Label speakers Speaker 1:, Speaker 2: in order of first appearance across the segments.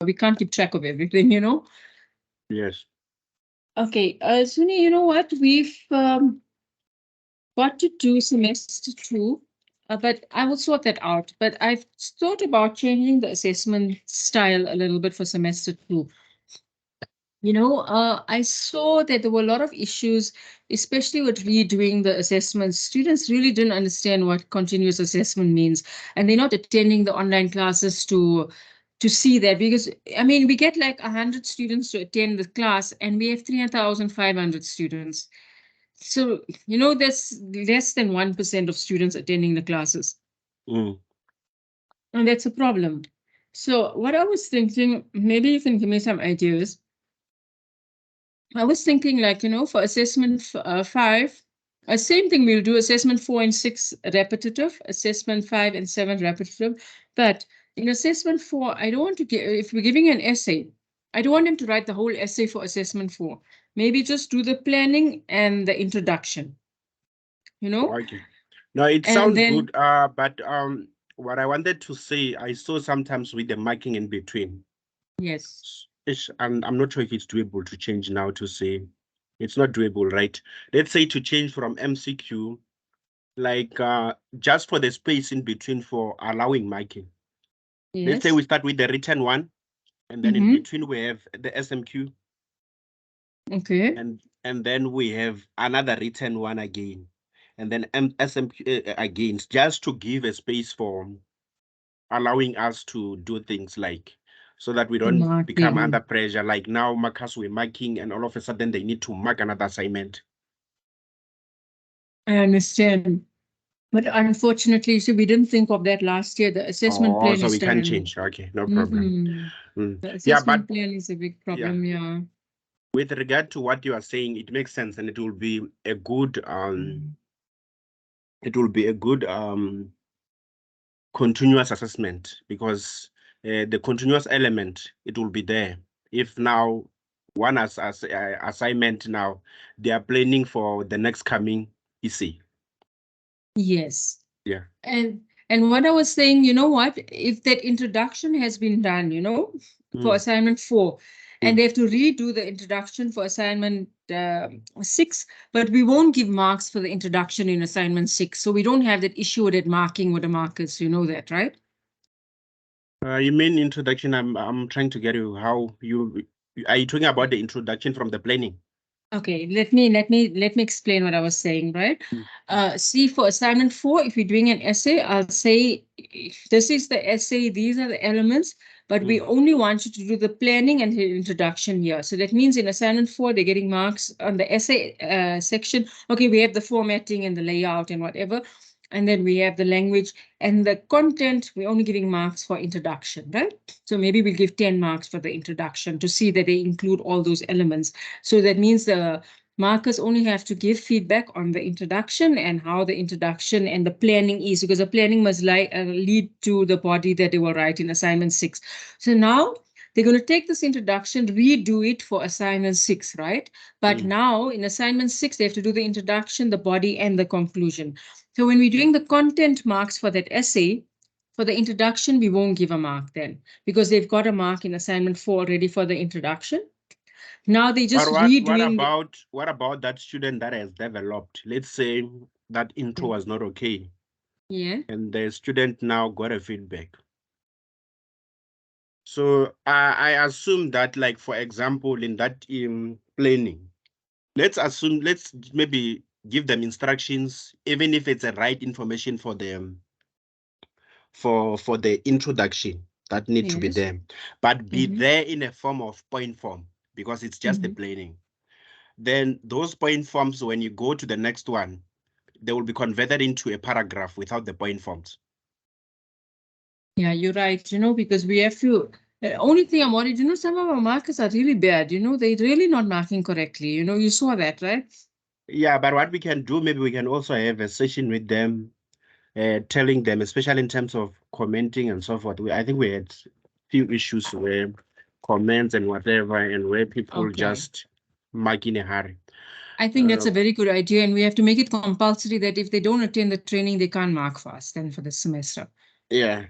Speaker 1: we can't keep track of everything, you know.
Speaker 2: Yes.
Speaker 1: Okay, Suni, you know what? We've got to do semester 2, but I will sort that out. But I've thought about changing the assessment style a little bit for semester 2. You know, I saw that there were a lot of issues, especially with redoing the assessments. Students really didn't understand what continuous assessment means, and they're not attending the online classes to see that, because I mean we get like 100 students to attend the class, and we have 3,500 students. So you know that's less than 1% of students attending the classes,
Speaker 2: Mm.
Speaker 1: and that's a problem. So what I was thinking, maybe you can give me some ideas. I was thinking, like, you know, for assessment 5, same thing we'll do assessment 4 and 6 repetitive, assessment 5 and 7 repetitive. But in assessment 4, I don't want to get, if we're giving an essay, I don't want them to write the whole essay for assessment 4. Maybe just do the planning and the introduction, you know,
Speaker 2: Okay. No, it
Speaker 1: and
Speaker 2: sounds
Speaker 1: then,
Speaker 2: good. But what I wanted to say, I saw sometimes with the marking in between.
Speaker 1: yes,
Speaker 2: I'm not sure if it's doable to change now to say it's not doable, right? Let's say to change from MCQ, like just for the space in between for allowing marking. Let's say
Speaker 1: yes.
Speaker 2: we start with the written one, and then in
Speaker 1: Mm-hmm.
Speaker 2: between we have the SMQ,
Speaker 1: Okay.
Speaker 2: and then we have another written one again, and then SMQ again, just to give a space for allowing us to do things like, so that we
Speaker 1: The
Speaker 2: don't become under
Speaker 1: marking.
Speaker 2: pressure. Like now, markers we're marking, and all of a sudden they need to mark another assignment.
Speaker 1: I understand. But unfortunately, so we didn't think of that last year. The assessment
Speaker 2: Oh,
Speaker 1: plan
Speaker 2: so
Speaker 1: is
Speaker 2: we can
Speaker 1: done.
Speaker 2: change. Okay, no problem.
Speaker 1: Mm-hmm.
Speaker 2: Mm.
Speaker 1: The
Speaker 2: Yeah, but
Speaker 1: assessment plan is a big
Speaker 2: yeah,
Speaker 1: problem, yeah.
Speaker 2: with regard to what you are saying, it makes sense, and it will be a good it will be a good continuous assessment, because the continuous element, it will be there. If now one as assignment now, they are planning for the next coming EC.
Speaker 1: Yes.
Speaker 2: Yeah.
Speaker 1: And what I was saying, you know what? If that introduction has been done, you know, for
Speaker 2: Mm,
Speaker 1: assignment 4, and
Speaker 2: mm.
Speaker 1: they have to redo the introduction for assignment 6, but we won't give marks for the introduction in assignment 6. So we don't have that issue with it marking with the markers. You know that, right?
Speaker 2: You mean introduction? I'm trying to get you how you are you talking about the introduction from the planning?
Speaker 1: Okay, let me explain what I was saying, right?
Speaker 2: Mm,
Speaker 1: See, for assignment 4, if you're doing an essay, I'll say this is the essay, these are the elements, but we
Speaker 2: mm,
Speaker 1: only want you to do the planning and the introduction here. So that means in assignment 4, they're getting marks on the essay section. Okay, we have the formatting and the layout and whatever. And then we have the language and the content. We're only giving marks for introduction, right? So maybe we'll give 10 marks for the introduction to see that they include all those elements. So that means the markers only have to give feedback on the introduction and how the introduction and the planning is, because the planning must lead to the body that they will write in assignment 6. So now they're going to take this introduction, redo it for assignment 6, right? But
Speaker 2: mm.
Speaker 1: now in assignment 6, they have to do the introduction, the body, and the conclusion. So when we're doing the content marks for that essay, for the introduction, we won't give a mark then, because they've got a mark in assignment 4 already for the introduction. Now they
Speaker 2: But
Speaker 1: just redoing.
Speaker 2: what about that student that has developed? Let's say that intro was not okay,
Speaker 1: Yeah.
Speaker 2: and the student now got a feedback. So I assume that, like, for example, in that planning, let's maybe give them instructions, even if it's the right information for them for the introduction that need to be
Speaker 1: Yes.
Speaker 2: there, but be
Speaker 1: Mm-hmm.
Speaker 2: there in a form of point form, because it's just the
Speaker 1: Mm-hmm.
Speaker 2: planning. Then those point forms, when you go to the next one, they will be converted into a paragraph without the point forms.
Speaker 1: Yeah, you're right. You know, because we have to. The only thing I'm worried, you know, some of our markers are really bad. You know, they're really not marking correctly. You know, you saw that, right?
Speaker 2: Yeah, but what we can do, maybe we can also have a session with them, telling them, especially in terms of commenting and so forth. I think we had few issues where comments and whatever, and where people
Speaker 1: Okay.
Speaker 2: just mark in a hurry.
Speaker 1: I think that's
Speaker 2: Uh,
Speaker 1: a very good idea, and we have to make it compulsory that if they don't attend the training, they can't mark fast then for the semester.
Speaker 2: yeah.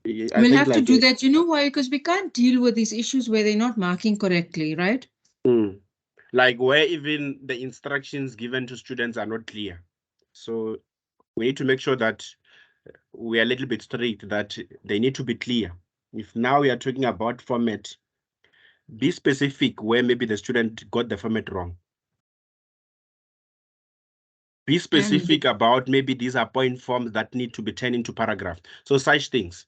Speaker 2: I
Speaker 1: We'll
Speaker 2: think
Speaker 1: have to
Speaker 2: like
Speaker 1: do that. You know why? Because we can't deal with these issues where they're not marking correctly, right?
Speaker 2: like where even the instructions given to students are not clear. So we need to make sure that we are a little bit strict, that they need to be clear. If now we are talking about format, be specific where maybe the student got the format wrong. Be specific about maybe these are point forms that need to be turned into paragraph. So such things.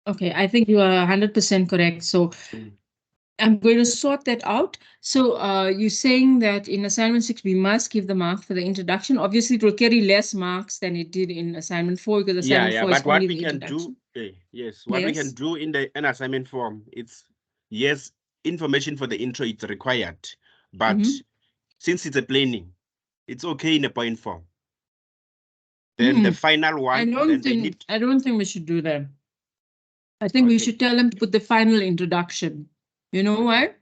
Speaker 1: Okay, I think you are 100% correct. So I'm going to sort that out. So you're saying that in assignment 6, we must give the mark for the introduction. Obviously, it will carry less marks than it did in assignment 4 because assignment 4 is
Speaker 2: But what
Speaker 1: only
Speaker 2: we
Speaker 1: the
Speaker 2: can do,
Speaker 1: introduction.
Speaker 2: yes, what we can
Speaker 1: Yes.
Speaker 2: do in the an assignment form, it's yes, information for the intro it's required, but since it's a planning, it's okay in a point form. Then the final one, then they need.
Speaker 1: I don't think we should do that. I think we should tell them to put the final introduction. You know why?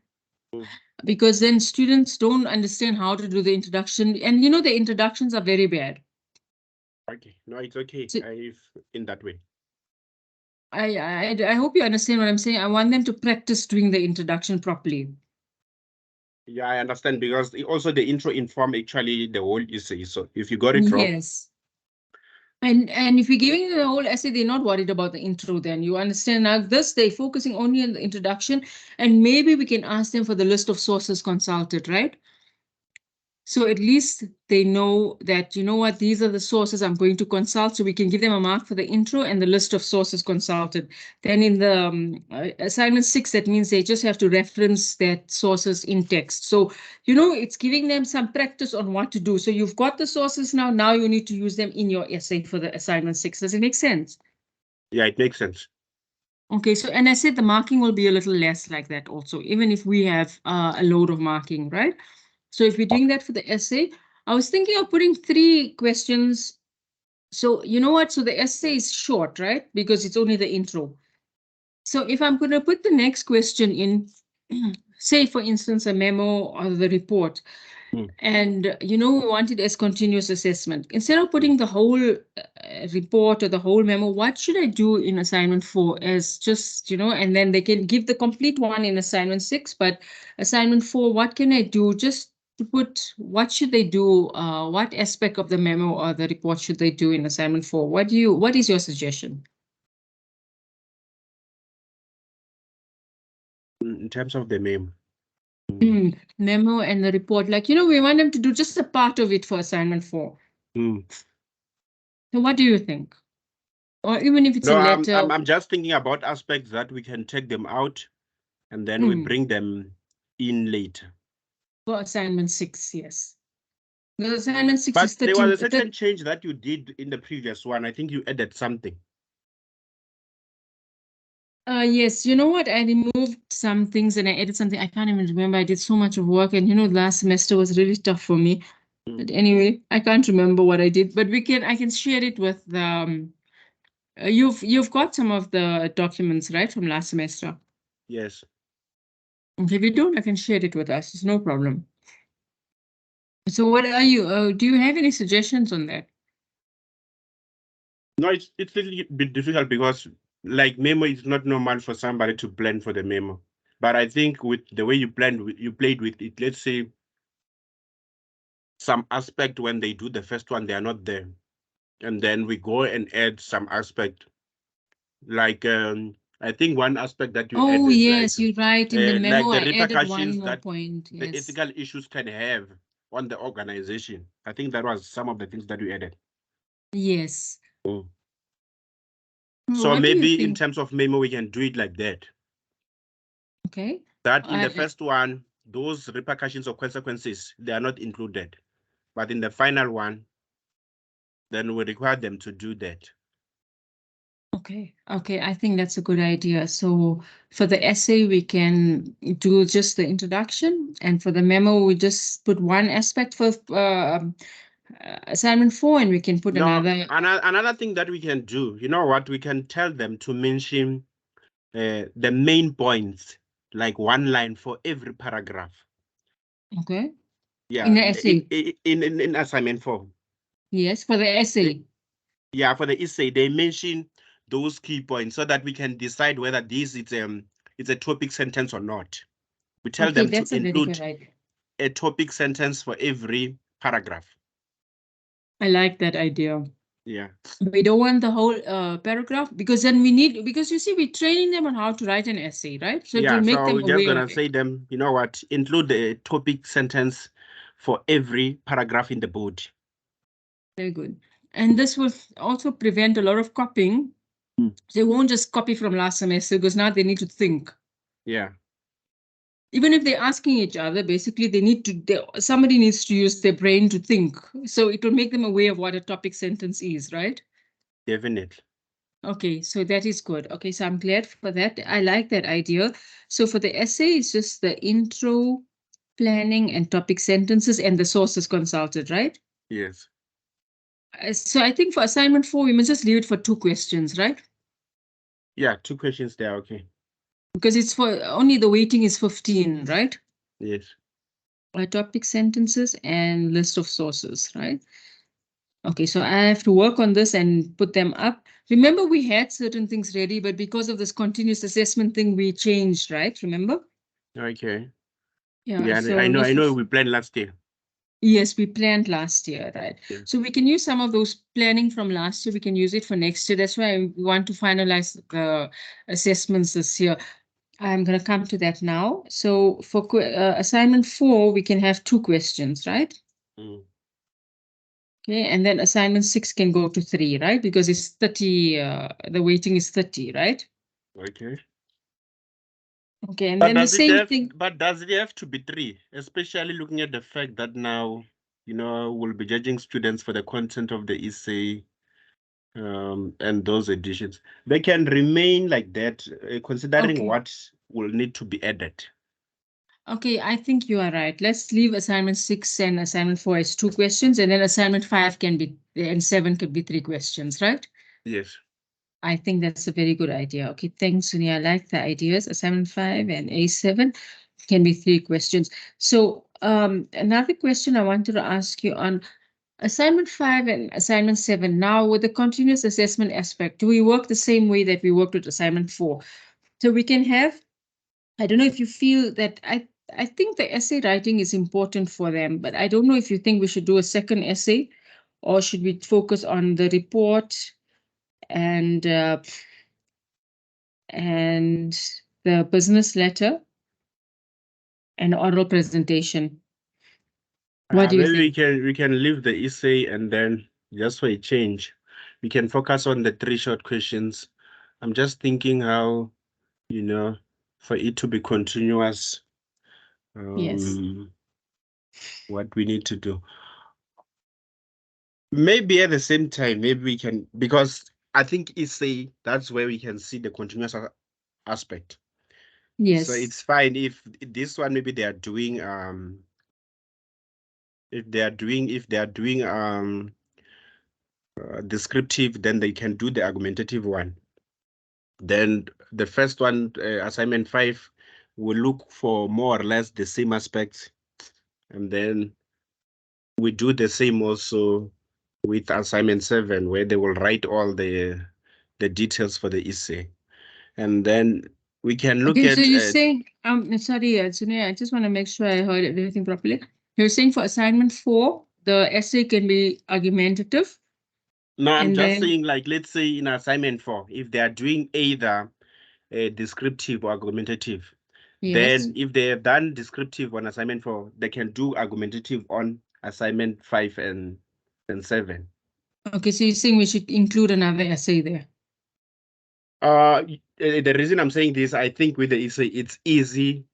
Speaker 1: Because then students don't understand how to do the introduction, and you know the introductions are very bad.
Speaker 2: Okay, no, it's okay.
Speaker 1: So
Speaker 2: If in that way.
Speaker 1: I hope you understand what I'm saying. I want them to practice doing the introduction properly.
Speaker 2: Yeah, I understand because also the intro inform actually the whole essay. So if you got it wrong,
Speaker 1: Yes. And if you're giving the whole essay, they're not worried about the intro, then you understand. Now this, they're focusing only on the introduction, and maybe we can ask them for the list of sources consulted, right? So at least they know that, you know what, these are the sources I'm going to consult. So we can give them a mark for the intro and the list of sources consulted. Then in the assignment 6, that means they just have to reference that sources in text. So, you know, it's giving them some practice on what to do. So you've got the sources now. Now you need to use them in your essay for the assignment 6. Does it make sense?
Speaker 2: yeah, it makes sense.
Speaker 1: Okay, so, and I said the marking will be a little less like that also, even if we have a load of marking, right? So if we're doing that for the essay, I was thinking of putting 3 questions. So you know what? So the essay is short, right? Because it's only the intro. So if I'm going to put the next question in, say, for instance, a memo or the report, and you know, we want it as continuous assessment. Instead of putting the whole report or the whole memo, what should I do in assignment 4 as just, you know, and then they can give the complete one in assignment 6, but assignment 4, what can I do just to put, what should they do? What aspect of the memo or the report should they do in assignment 4? What is your suggestion?
Speaker 2: In terms of the meme.
Speaker 1: Memo and the report, like, you know, we want them to do just a part of it for assignment 4. So what do you think? Or even if it's a
Speaker 2: No,
Speaker 1: letter.
Speaker 2: I'm just thinking about aspects that we can take them out and then we bring them in later.
Speaker 1: For assignment 6, yes. The assignment 6
Speaker 2: But
Speaker 1: is
Speaker 2: there was
Speaker 1: 13.
Speaker 2: a certain change that you did in the previous one. I think you added something.
Speaker 1: Yes, you know what? I removed some things and I added something. I can't even remember. I did so much of work, and you know, last semester was really tough for me. But anyway, I can't remember what I did. But I can share it with you've got some of the documents, right, from last semester.
Speaker 2: Yes.
Speaker 1: And if you don't, I can share it with us. It's no problem. So what are you? Do you have any suggestions on that?
Speaker 2: No, it's a little bit difficult because like memo is not normal for somebody to plan for the memo. But I think with the way you played with it, let's say some aspect when they do the first one, they are not there. And then we go and add some aspect. Like I think one aspect that you add
Speaker 1: Oh,
Speaker 2: is
Speaker 1: yes, you're right. In the
Speaker 2: like
Speaker 1: memo,
Speaker 2: the
Speaker 1: I added one
Speaker 2: repercussions
Speaker 1: more
Speaker 2: that
Speaker 1: point.
Speaker 2: the
Speaker 1: Yes.
Speaker 2: ethical issues can have on the organization. I think that was some of the things that you added.
Speaker 1: Yes.
Speaker 2: So
Speaker 1: What do you
Speaker 2: maybe in
Speaker 1: think?
Speaker 2: terms of memo, we can do it like that.
Speaker 1: Okay.
Speaker 2: That in the first one, those repercussions or consequences, they are not included. But in the final one, then we require them to do that.
Speaker 1: Okay. Okay. I think that's a good idea. So for the essay, we can do just the introduction, and for the memo, we just put one aspect for assignment 4, and we can put
Speaker 2: No,
Speaker 1: another.
Speaker 2: another thing that we can do, you know what, we can tell them to mention the main points, like one line for every paragraph.
Speaker 1: Okay.
Speaker 2: Yeah,
Speaker 1: In the essay.
Speaker 2: in assignment form.
Speaker 1: Yes, for the essay.
Speaker 2: Yeah, for the essay, they mention those key points so that we can decide whether this is a topic sentence or not. We tell
Speaker 1: Okay,
Speaker 2: them to
Speaker 1: that's a very
Speaker 2: include
Speaker 1: good idea.
Speaker 2: a topic sentence for every paragraph.
Speaker 1: I like that idea.
Speaker 2: Yeah.
Speaker 1: We don't want the whole paragraph because then because you see, we're training them on how to write an essay, right? So
Speaker 2: Yeah,
Speaker 1: to make
Speaker 2: so
Speaker 1: them
Speaker 2: we're just
Speaker 1: aware
Speaker 2: gonna
Speaker 1: of
Speaker 2: say
Speaker 1: it.
Speaker 2: them, you know what, include the topic sentence for every paragraph in the body.
Speaker 1: Very good. And this will also prevent a lot of copying. They won't just copy from last semester because now they need to think.
Speaker 2: Yeah,
Speaker 1: Even if they're asking each other, basically somebody needs to use their brain to think. So it will make them aware of what a topic sentence is, right?
Speaker 2: definitely.
Speaker 1: Okay, so that is good. Okay, so I'm glad for that. I like that idea. So for the essay, it's just the intro, planning, and topic sentences, and the sources consulted, right?
Speaker 2: Yes.
Speaker 1: So I think for assignment 4, we must just leave it for 2 questions, right?
Speaker 2: Yeah, 2 questions there. Okay.
Speaker 1: Because it's for only the weighting is 15, right?
Speaker 2: Yes.
Speaker 1: Topic sentences and list of sources, right? Okay, so I have to work on this and put them up. Remember, we had certain things ready, but because of this continuous assessment thing, we changed, right? Remember?
Speaker 2: Okay.
Speaker 1: Yeah,
Speaker 2: Yeah,
Speaker 1: so
Speaker 2: I
Speaker 1: list of,
Speaker 2: know we planned last year.
Speaker 1: yes, we planned last year, right?
Speaker 2: Yeah.
Speaker 1: So we can use some of those planning from last year. We can use it for next year. That's why I want to finalize the assessments this year. I'm going to come to that now. So for assignment 4, we can have 2 questions, right?
Speaker 2: Mm.
Speaker 1: Okay, and then assignment 6 can go to 3, right? Because it's 30, the weighting is 30, right?
Speaker 2: Okay.
Speaker 1: Okay, and then the same thing.
Speaker 2: But does it have to be 3? Especially looking at the fact that now, we'll be judging students for the content of the essay, and those editions. They can remain like that, considering
Speaker 1: Okay.
Speaker 2: what will need to be added.
Speaker 1: Okay, I think you are right. Let's leave assignment 6 and assignment 4 as 2 questions, and then assignment 5 can be, and 7 could be 3 questions, right?
Speaker 2: Yes.
Speaker 1: I think that's a very good idea. Okay, thanks, Suni. I like the ideas. Assignment 5 and A7 can be 3 questions. So another question I wanted to ask you on assignment 5 and assignment 7. Now, with the continuous assessment aspect, do we work the same way that we worked with assignment 4? So we can have, I don't know if you feel that I think the essay writing is important for them, but I don't know if you think we should do a second essay or should we focus on the report and and the business letter and oral presentation. What do you
Speaker 2: Maybe
Speaker 1: think?
Speaker 2: we can leave the essay, and then just for a change, we can focus on the 3 short questions. I'm just thinking how, you know, for it to be continuous,
Speaker 1: Yes.
Speaker 2: what we need to do. Maybe at the same time, maybe we can, because I think essay, that's where we can see the continuous aspect. So
Speaker 1: Yes.
Speaker 2: it's fine if this one, maybe they are doing if they are doing descriptive, then they can do the argumentative one. Then the first one, assignment 5, will look for more or less the same aspects, and then we do the same also with assignment 7, where they will write all the details for the essay, and then we can look
Speaker 1: Okay, so
Speaker 2: at
Speaker 1: you're saying, sorry, Sunil, I just want to make sure I heard everything properly. You're saying for assignment 4, the essay can be argumentative,
Speaker 2: no, I'm
Speaker 1: and
Speaker 2: just
Speaker 1: then
Speaker 2: saying, like, let's say in assignment 4, if they are doing either descriptive or argumentative,
Speaker 1: yes.
Speaker 2: then if they have done descriptive on assignment 4, they can do argumentative on assignment 5 and 7.
Speaker 1: Okay, so you're saying we should include another essay there.
Speaker 2: The reason I'm saying this, I think with the essay, it's easy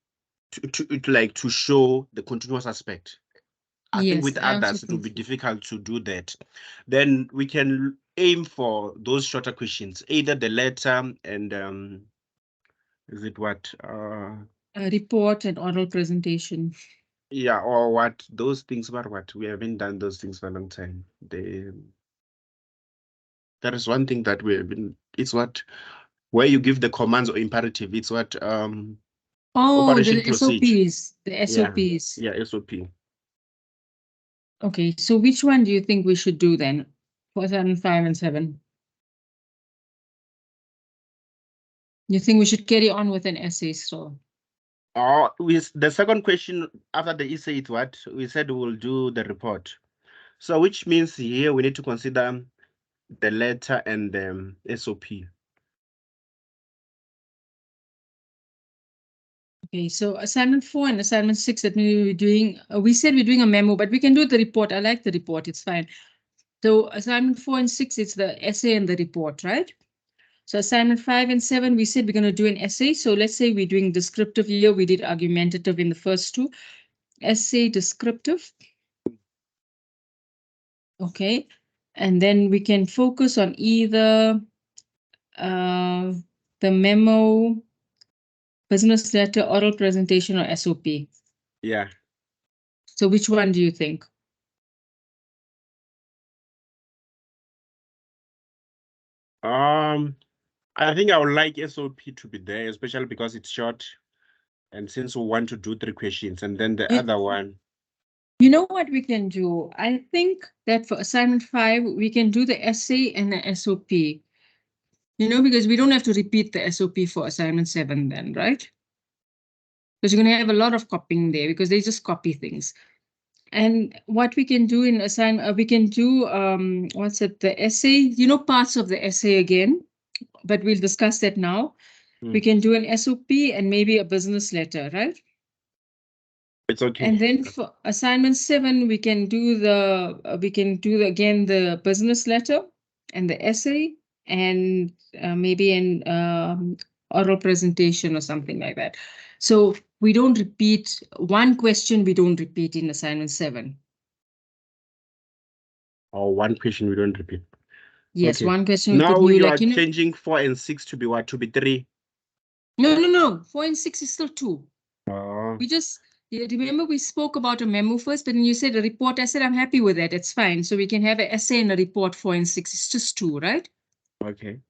Speaker 2: to show the continuous aspect. I think
Speaker 1: Yes,
Speaker 2: with
Speaker 1: I also
Speaker 2: others, it will
Speaker 1: think
Speaker 2: be
Speaker 1: so.
Speaker 2: difficult to do that. Then we can aim for those shorter questions, either the letter and is it what?
Speaker 1: A report and oral presentation.
Speaker 2: Yeah, or what? Those things, but what? We haven't done those things for a long time. There is one thing that we have been. It's what where you give the commands or imperative. It's what
Speaker 1: Oh,
Speaker 2: operation
Speaker 1: the
Speaker 2: procedure.
Speaker 1: SOPs, the
Speaker 2: Yeah,
Speaker 1: SOPs.
Speaker 2: yeah, SOP.
Speaker 1: Okay, so which one do you think we should do then for assignment 5 and 7? You think we should carry on with an essay still?
Speaker 2: With the second question after the essay, it's what we said we'll do the report. So which means here we need to consider the letter and the SOP.
Speaker 1: Okay, so assignment 4 and assignment 6 that we were doing, we said we're doing a memo, but we can do the report. I like the report, it's fine. So assignment 4 and 6, it's the essay and the report, right? So assignment 5 and 7, we said we're going to do an essay. So let's say we're doing descriptive here. We did argumentative in the first two. Essay, descriptive. Okay. And then we can focus on either the memo, business letter, oral presentation, or SOP.
Speaker 2: Yeah.
Speaker 1: So which one do you think?
Speaker 2: I think I would like SOP to be there, especially because it's short. And since we want to do 3 questions, and then the other one.
Speaker 1: You know what we can do? I think that for assignment 5, we can do the essay and the SOP. You know, because we don't have to repeat the SOP for assignment 7 then, right? Because you're going to have a lot of copying there because they just copy things. And what we can do in we can do, the essay, you know, parts of the essay again, but we'll discuss that now. We can do an SOP and maybe a business letter, right?
Speaker 2: It's okay.
Speaker 1: And then for assignment 7, we can do again the business letter and the essay and maybe an oral presentation or something like that. So we don't repeat one question. We don't repeat in assignment 7.
Speaker 2: Or one question we don't repeat.
Speaker 1: Yes,
Speaker 2: okay.
Speaker 1: One question we
Speaker 2: now
Speaker 1: put new,
Speaker 2: you
Speaker 1: like
Speaker 2: are changing 4 and 6 to be what? To be 3.
Speaker 1: No. 4 and 6 is still 2.
Speaker 2: Oh.
Speaker 1: We just remember we spoke about a memo first, but then you said a report. I said I'm happy with that. It's fine. So we can have an essay and a report 4 and 6. It's just 2, right?
Speaker 2: Okay.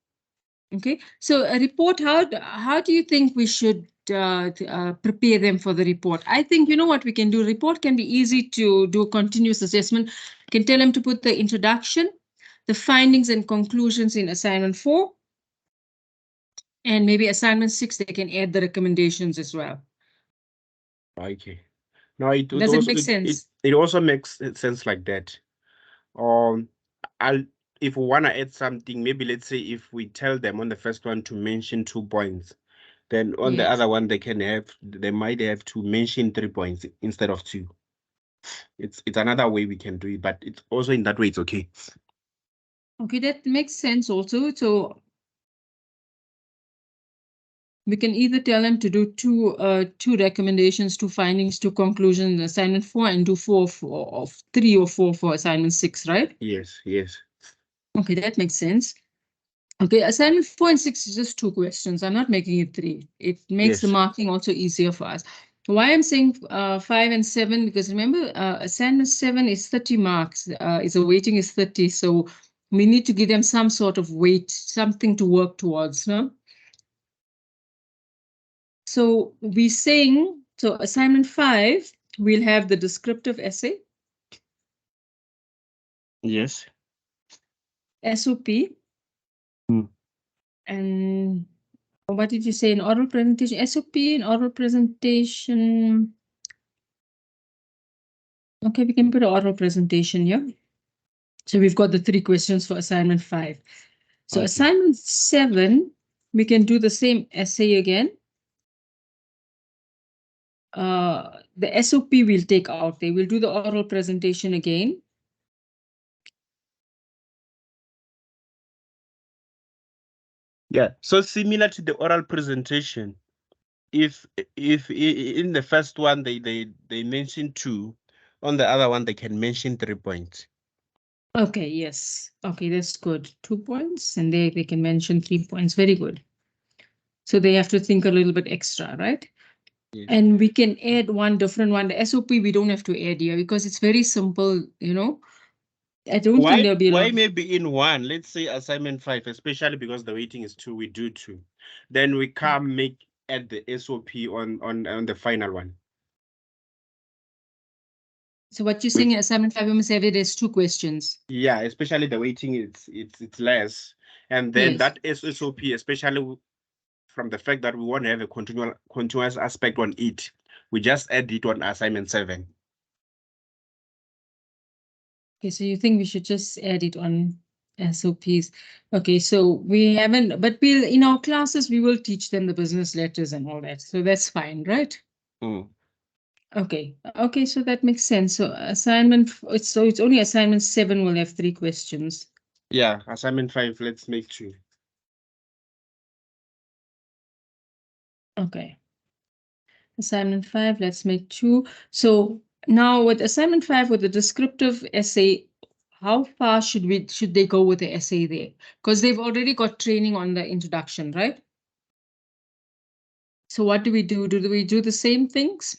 Speaker 1: Okay. So a report. How do you think we should prepare them for the report? I think you know what we can do. Report can be easy to do a continuous assessment. Can tell them to put the introduction, the findings and conclusions in assignment 4, and maybe assignment 6. They can add the recommendations as well.
Speaker 2: Okay. Now
Speaker 1: Does it make sense?
Speaker 2: It also makes sense like that. If we want to add something, maybe let's say if we tell them on the first one to mention 2 points, then on the other one they might have to mention 3 points instead of 2. It's another way we can do it, but it's also in that way it's okay.
Speaker 1: Okay, that makes sense also. So we can either tell them to do two recommendations, 2 findings, 2 conclusions in assignment 4, and do 3 or 4 for assignment 6, right?
Speaker 2: Yes.
Speaker 1: Okay, that makes sense. Okay, assignment 4 and 6 is just 2 questions. I'm not making it 3. It makes the marking also easier for us. Why I'm saying 5 and 7, because remember, assignment 7 is 30 marks. The weighting is 30. So we need to give them some sort of weight, something to work towards, no? So we saying, so assignment 5, we'll have the descriptive essay.
Speaker 2: Yes.
Speaker 1: SOP. And what did you say in oral presentation? SOP and oral presentation. Okay, we can put an oral presentation here. So we've got the 3 questions for assignment 5. So assignment 7, we can do the same essay again. The SOP we'll take out. They will do the oral presentation again.
Speaker 2: Yeah, so similar to the oral presentation, if in the first one they mention 2, on the other one they can mention 3 points.
Speaker 1: Okay, yes. Okay, that's good. 2 points, and they can mention 3 points. Very good. So they have to think a little bit extra, right? Yes. And we can add one different one. The SOP we don't have to add here because it's very simple, you know. I don't think there'll be a lot.
Speaker 2: Why maybe in 1, let's say assignment 5, especially because the weighting is 2, we do 2. Then we come add the SOP on the final one.
Speaker 1: So what you're saying in assignment 5, we must have it as 2 questions.
Speaker 2: Yeah, especially the weighting it's less. And then that SOP, especially from the fact that we want to have a continuous aspect on it, we just add it on assignment 7.
Speaker 1: Okay, so you think we should just add it on SOPs? Okay, so we haven't, but we'll in our classes we will teach them the business letters and all that. So that's fine, right?
Speaker 2: Mm.
Speaker 1: Okay, okay, so that makes sense. So assignment, it's only assignment 7 will have 3 questions.
Speaker 2: Yeah, assignment 5, let's make 2.
Speaker 1: Okay. Assignment 5, let's make 2. So now with assignment 5, with the descriptive essay, how far should they go with the essay there? Because they've already got training on the introduction, right? So what do we do? Do we do the same things?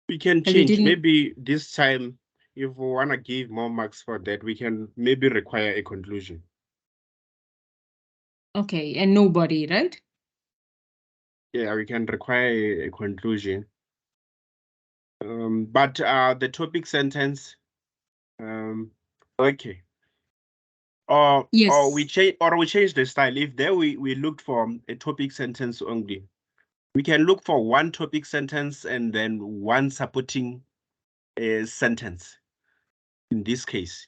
Speaker 2: We can
Speaker 1: And we
Speaker 2: change.
Speaker 1: didn't.
Speaker 2: Maybe this time, if we want to give more marks for that, we can maybe require a conclusion.
Speaker 1: Okay, and nobody, right?
Speaker 2: Yeah, we can require a conclusion. But the topic sentence, okay. Or we
Speaker 1: Yes.
Speaker 2: change the style. If there we looked for a topic sentence only, we can look for one topic sentence and then one supporting sentence. In this case,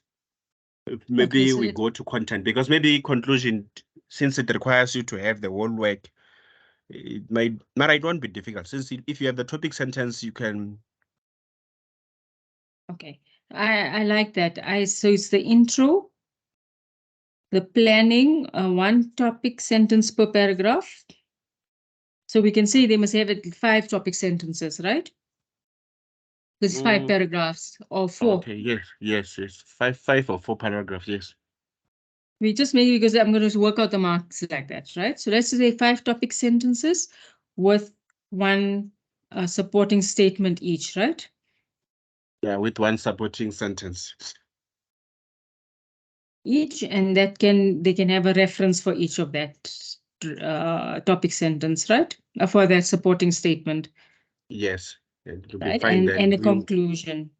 Speaker 2: maybe
Speaker 1: Okay, so
Speaker 2: we go to content, because maybe conclusion, since it requires you to have the whole work, it won't be difficult. Since if you have the topic sentence, you can.
Speaker 1: okay. I like that. So it's the intro, the planning, one topic sentence per paragraph. So we can say they must have 5 topic sentences, right? There's 5 paragraphs or 4.
Speaker 2: Okay, yes. 5 or 4 paragraphs, yes.
Speaker 1: We just make it because I'm going to work out the marks like that, right? So let's say 5 topic sentences with one supporting statement each, right?
Speaker 2: Yeah, with one supporting sentence.
Speaker 1: Each, and they can have a reference for each of that topic sentence, right? For that supporting statement.
Speaker 2: Yes, it will be
Speaker 1: Right,
Speaker 2: fine
Speaker 1: and
Speaker 2: then.
Speaker 1: a conclusion.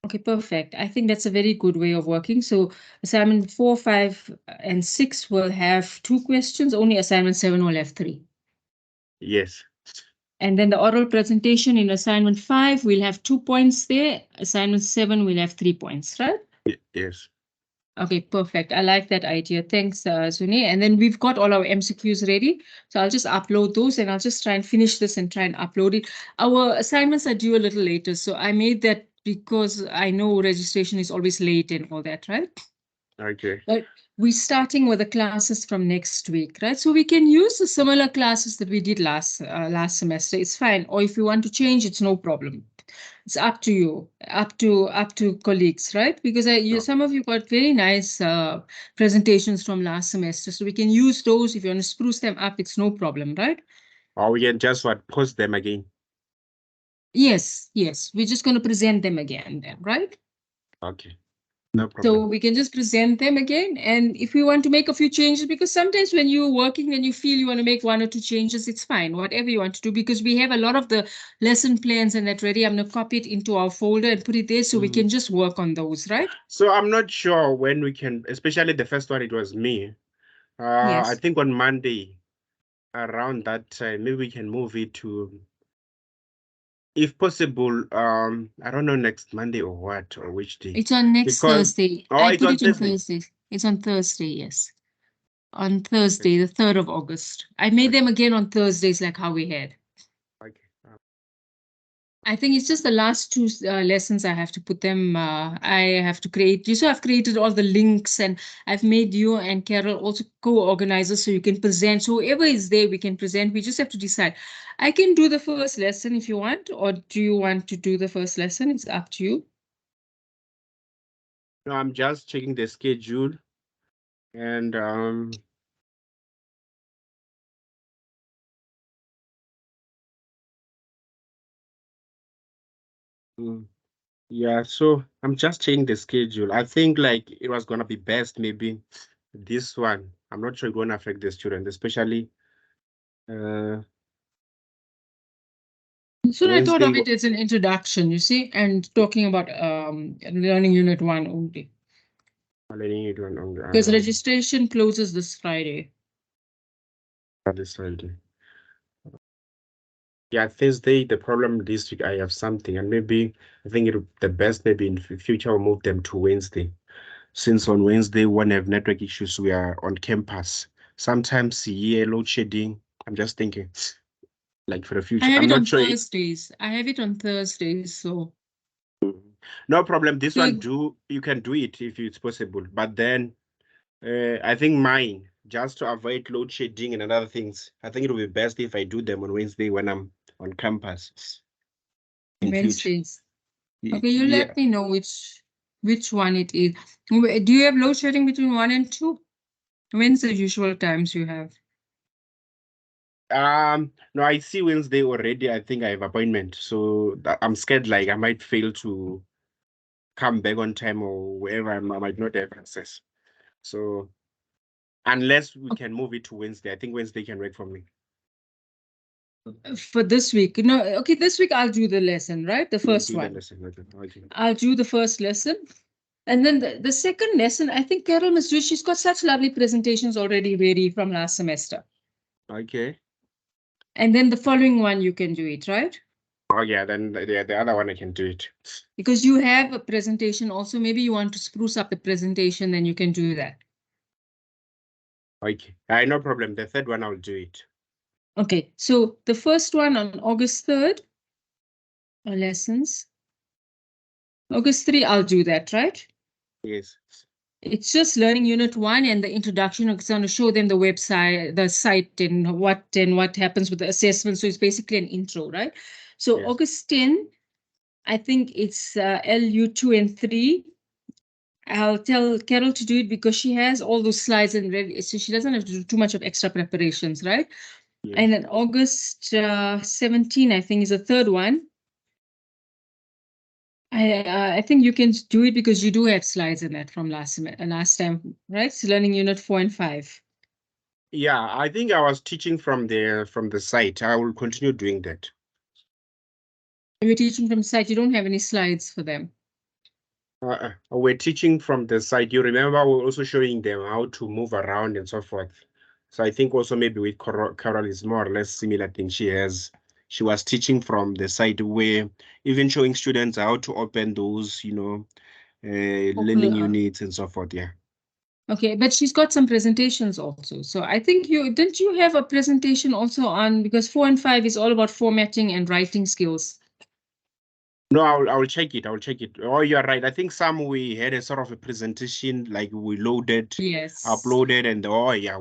Speaker 1: Okay, perfect. I think that's a very good way of working. So assignment 4, 5, and 6 will have 2 questions. Only assignment 7 will have 3.
Speaker 2: Yes.
Speaker 1: And then the oral presentation in assignment 5, we'll have 2 points there. Assignment 7, we'll have 3 points, right?
Speaker 2: Yes.
Speaker 1: Okay, perfect. I like that idea. Thanks, Suni. And then we've got all our MCQs ready. So I'll just upload those and I'll just try and finish this and try and upload it. Our assignments are due a little later. So I made that because I know registration is always late and all that, right?
Speaker 2: Okay.
Speaker 1: But we're starting with the classes from next week, right? So we can use the similar classes that we did last semester. It's fine. Or if you want to change, it's no problem. It's up to you, up to colleagues, right? Because some of you got very nice presentations from last semester, so we can use those. If you want to spruce them up, it's no problem, right?
Speaker 2: Or we can just post them again.
Speaker 1: Yes, we're just going to present them again then, right?
Speaker 2: Okay, no
Speaker 1: So
Speaker 2: problem.
Speaker 1: we can just present them again. And if we want to make a few changes, because sometimes when you're working and you feel you want to make 1 or 2 changes, it's fine, whatever you want to do, because we have a lot of the lesson plans and that ready. I'm going to copy it into our folder and put it there so we can just work on those, right?
Speaker 2: So I'm not sure when we can, especially the first one, it was me. I
Speaker 1: Yes.
Speaker 2: think on Monday, around that time, maybe we can move it to, if possible, I don't know, next Monday or what, or which day.
Speaker 1: It's on next
Speaker 2: Because,
Speaker 1: Thursday.
Speaker 2: oh,
Speaker 1: I
Speaker 2: it's
Speaker 1: put
Speaker 2: on
Speaker 1: it on
Speaker 2: Thursday.
Speaker 1: Thursday. It's on Thursday, yes. On Thursday, the 3rd of August. I made them again on Thursdays, like how we had.
Speaker 2: Okay.
Speaker 1: I think it's just the last 2 lessons I have to put them. I have to create. You saw I've created all the links and I've made you and Carol also co-organizers so you can present. So whoever is there, we can present. We just have to decide. I can do the first lesson if you want, or do you want to do the first lesson? It's up to you.
Speaker 2: No, I'm just checking the schedule and yeah, so I'm just checking the schedule. I think like it was gonna be best maybe this one. I'm not sure it's gonna affect the student, especially
Speaker 1: So I thought
Speaker 2: Wednesday.
Speaker 1: of it as an introduction, you see, and talking about learning unit 1 only.
Speaker 2: Learning it on
Speaker 1: Because registration closes this Friday.
Speaker 2: This Friday. Yeah, Thursday, the problem this week, I have something, and maybe I think the best maybe in future will move them to Wednesday. Since on Wednesday, when I have network issues, we are on campus. Sometimes yeah, load shedding. I'm just thinking, like for the
Speaker 1: I
Speaker 2: future.
Speaker 1: have
Speaker 2: I'm
Speaker 1: it
Speaker 2: not
Speaker 1: on
Speaker 2: sure.
Speaker 1: Thursdays. I have it on Thursdays, so
Speaker 2: No problem. This one
Speaker 1: so
Speaker 2: you can do it if it's possible. But then I think mine, just to avoid load shedding and other things, I think it will be best if I do them on Wednesday when I'm on campus in future.
Speaker 1: Wednesdays. Okay, you
Speaker 2: Yeah.
Speaker 1: let me know which one it is. Do you have load shedding between 1 and 2? When's the usual times you have?
Speaker 2: No, I see Wednesday already. I think I have appointment, so I'm scared like I might fail to come back on time or wherever I might not have access. So unless we can move it to Wednesday, I think Wednesday can work for me.
Speaker 1: For this week. No, okay, this week I'll do the lesson, right? The
Speaker 2: We'll
Speaker 1: first
Speaker 2: do the
Speaker 1: one.
Speaker 2: lesson. Okay.
Speaker 1: I'll do the first lesson. And then the second lesson, I think Carol must do. She's got such lovely presentations already ready from last semester.
Speaker 2: Okay.
Speaker 1: And then the following one, you can do it, right?
Speaker 2: Oh yeah, then the other one I can do it.
Speaker 1: Because you have a presentation also. Maybe you want to spruce up the presentation, then you can do that.
Speaker 2: Okay. No problem. The third one I'll do it.
Speaker 1: Okay, so the first one on August 3rd, lessons. August 3, I'll do that, right?
Speaker 2: Yes.
Speaker 1: It's just learning unit 1 and the introduction. It's going to show them the website, the site, and what happens with the assessment. So it's basically an intro, right? So
Speaker 2: Yes.
Speaker 1: August 10, I think it's LU2 and 3. I'll tell Carol to do it because she has all those slides and ready, so she doesn't have to do too much of extra preparations, right?
Speaker 2: Yes.
Speaker 1: And then August 17, I think, is the third one. I think you can do it because you do have slides in that from last time, right? So learning unit 4 and 5.
Speaker 2: Yeah, I think I was teaching from the site. I will continue doing that.
Speaker 1: You're teaching from site. You don't have any slides for them.
Speaker 2: We're teaching from the site. You remember we're also showing them how to move around and so forth. So I think also maybe with Carol is more or less similar thing. She was teaching from the site where even showing students how to open those, learning units and so forth. Yeah.
Speaker 1: Okay, but she's got some presentations also. So I think didn't you have a presentation also on, because 4 and 5 is all about formatting and writing skills.
Speaker 2: No, I will check it. I will check it. Oh, you're right. I think some we had a sort of a presentation, like we loaded,
Speaker 1: Yes.
Speaker 2: uploaded, and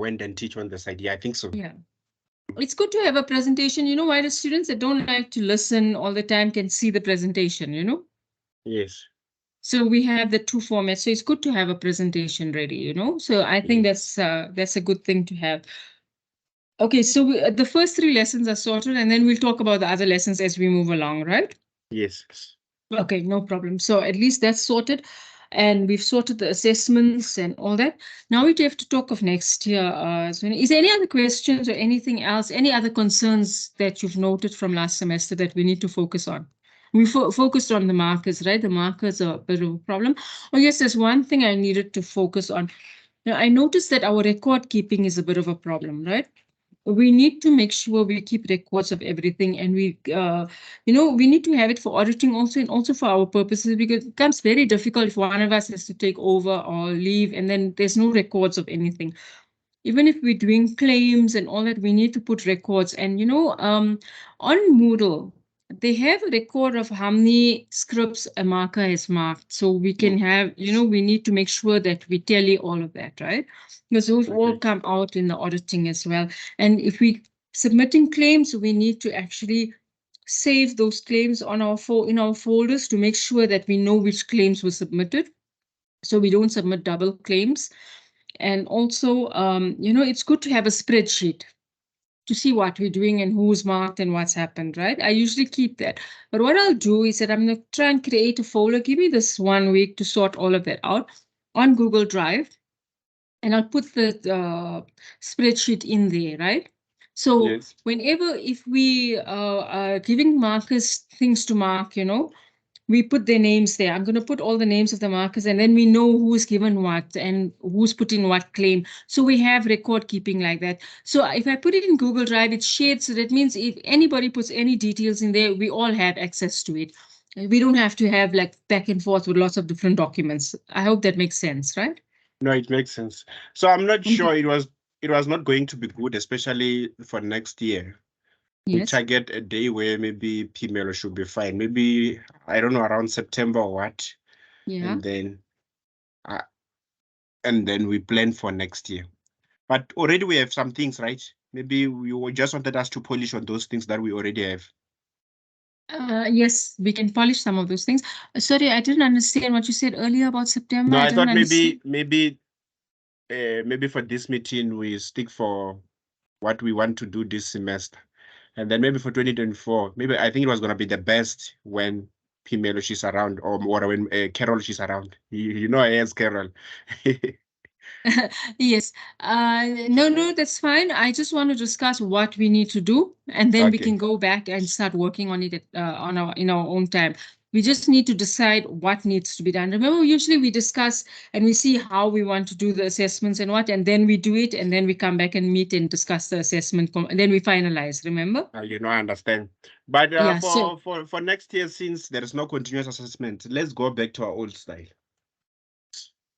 Speaker 2: went and teach on the side. Yeah, I think so.
Speaker 1: Yeah. It's good to have a presentation, why the students that don't like to listen all the time can see the presentation.
Speaker 2: Yes.
Speaker 1: So we have the 2 formats. So it's good to have a presentation ready. So I think that's a good thing to have. Okay, so the first 3 lessons are sorted, and then we'll talk about the other lessons as we move along, right?
Speaker 2: Yes.
Speaker 1: Okay, no problem. So at least that's sorted, and we've sorted the assessments and all that. Now we have to talk of next year. Is there any other questions or anything else, any other concerns that you've noted from last semester that we need to focus on? We focused on the markers, right? The markers are a bit of a problem. Oh yes, there's one thing I needed to focus on. Now, I noticed that our record keeping is a bit of a problem, right? We need to make sure we keep records of everything, and we need to have it for auditing also, and also for our purposes, because it becomes very difficult if one of us has to take over or leave and then there's no records of anything. Even if we're doing claims and all that, we need to put records. And on Moodle, they have a record of how many scripts a marker has marked, so we can have, we need to make sure that we tally all of that, right? Because those all come out in the auditing as well. And if we submitting claims, we need to actually save those claims on in our folders to make sure that we know which claims were submitted, so we don't submit double claims. And also, it's good to have a spreadsheet to see what we're doing and who's marked and what's happened, right? I usually keep that. But what I'll do is that I'm going to try and create a folder. Give me this 1 week to sort all of that out on Google Drive. And I'll put the spreadsheet in there, right? So
Speaker 2: Yes.
Speaker 1: whenever, if we are giving markers things to mark, we put their names there. I'm going to put all the names of the markers, and then we know who's given what and who's put in what claim. So we have record keeping like that. So if I put it in Google Drive, it's shared. So that means if anybody puts any details in there, we all have access to it. We don't have to have like back and forth with lots of different documents. I hope that makes sense, right?
Speaker 2: No, it makes sense. So I'm not
Speaker 1: Mhm.
Speaker 2: sure it was not going to be good, especially for next year. We
Speaker 1: Yes.
Speaker 2: target a day where maybe Pimelo should be fine. Maybe I don't know, around September or what,
Speaker 1: Yeah.
Speaker 2: and uh, then we plan for next year. But already we have some things, right? Maybe just wanted us to polish on those things that we already have.
Speaker 1: Yes, we can polish some of those things. Sorry, I didn't understand what you said earlier about September.
Speaker 2: No,
Speaker 1: I
Speaker 2: I
Speaker 1: didn't
Speaker 2: thought
Speaker 1: understand.
Speaker 2: maybe for this meeting we stick for what we want to do this semester. And then maybe for 2024, maybe I think it was going to be the best when Pimelo she's around, or when Carol she's around. You know, as Carol.
Speaker 1: Yes. No, that's fine. I just want to discuss what we need to do, and then we
Speaker 2: Okay.
Speaker 1: can go back and start working on it on our in our own time. We just need to decide what needs to be done. Remember, usually we discuss and we see how we want to do the assessments and what, and then we do it, and then we come back and meet and discuss the assessment, and then we finalize. Remember?
Speaker 2: I understand. But
Speaker 1: Yeah. So
Speaker 2: for next year, since there is no continuous assessment, let's go back to our old style.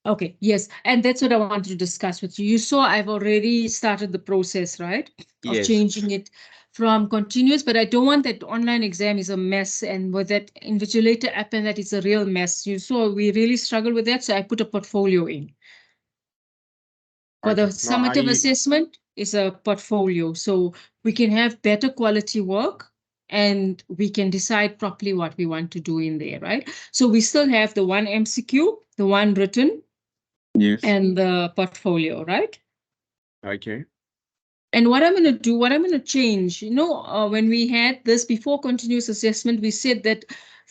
Speaker 1: okay, yes, and that's what I wanted to discuss with you. You saw I've already started the process, right, of
Speaker 2: Yes.
Speaker 1: changing it from continuous, but I don't want that online exam is a mess, and with that invigilator app and that is a real mess. You saw we really struggle with that, so I put a portfolio in. For the
Speaker 2: Okay. No,
Speaker 1: summative assessment is a portfolio, so we can have better quality work and we can decide properly what we want to do in there, right? So we still have the one MCQ, the one written,
Speaker 2: yes.
Speaker 1: and the portfolio, right?
Speaker 2: Okay.
Speaker 1: And what I'm going to do, what I'm going to change, when we had this before continuous assessment, we said that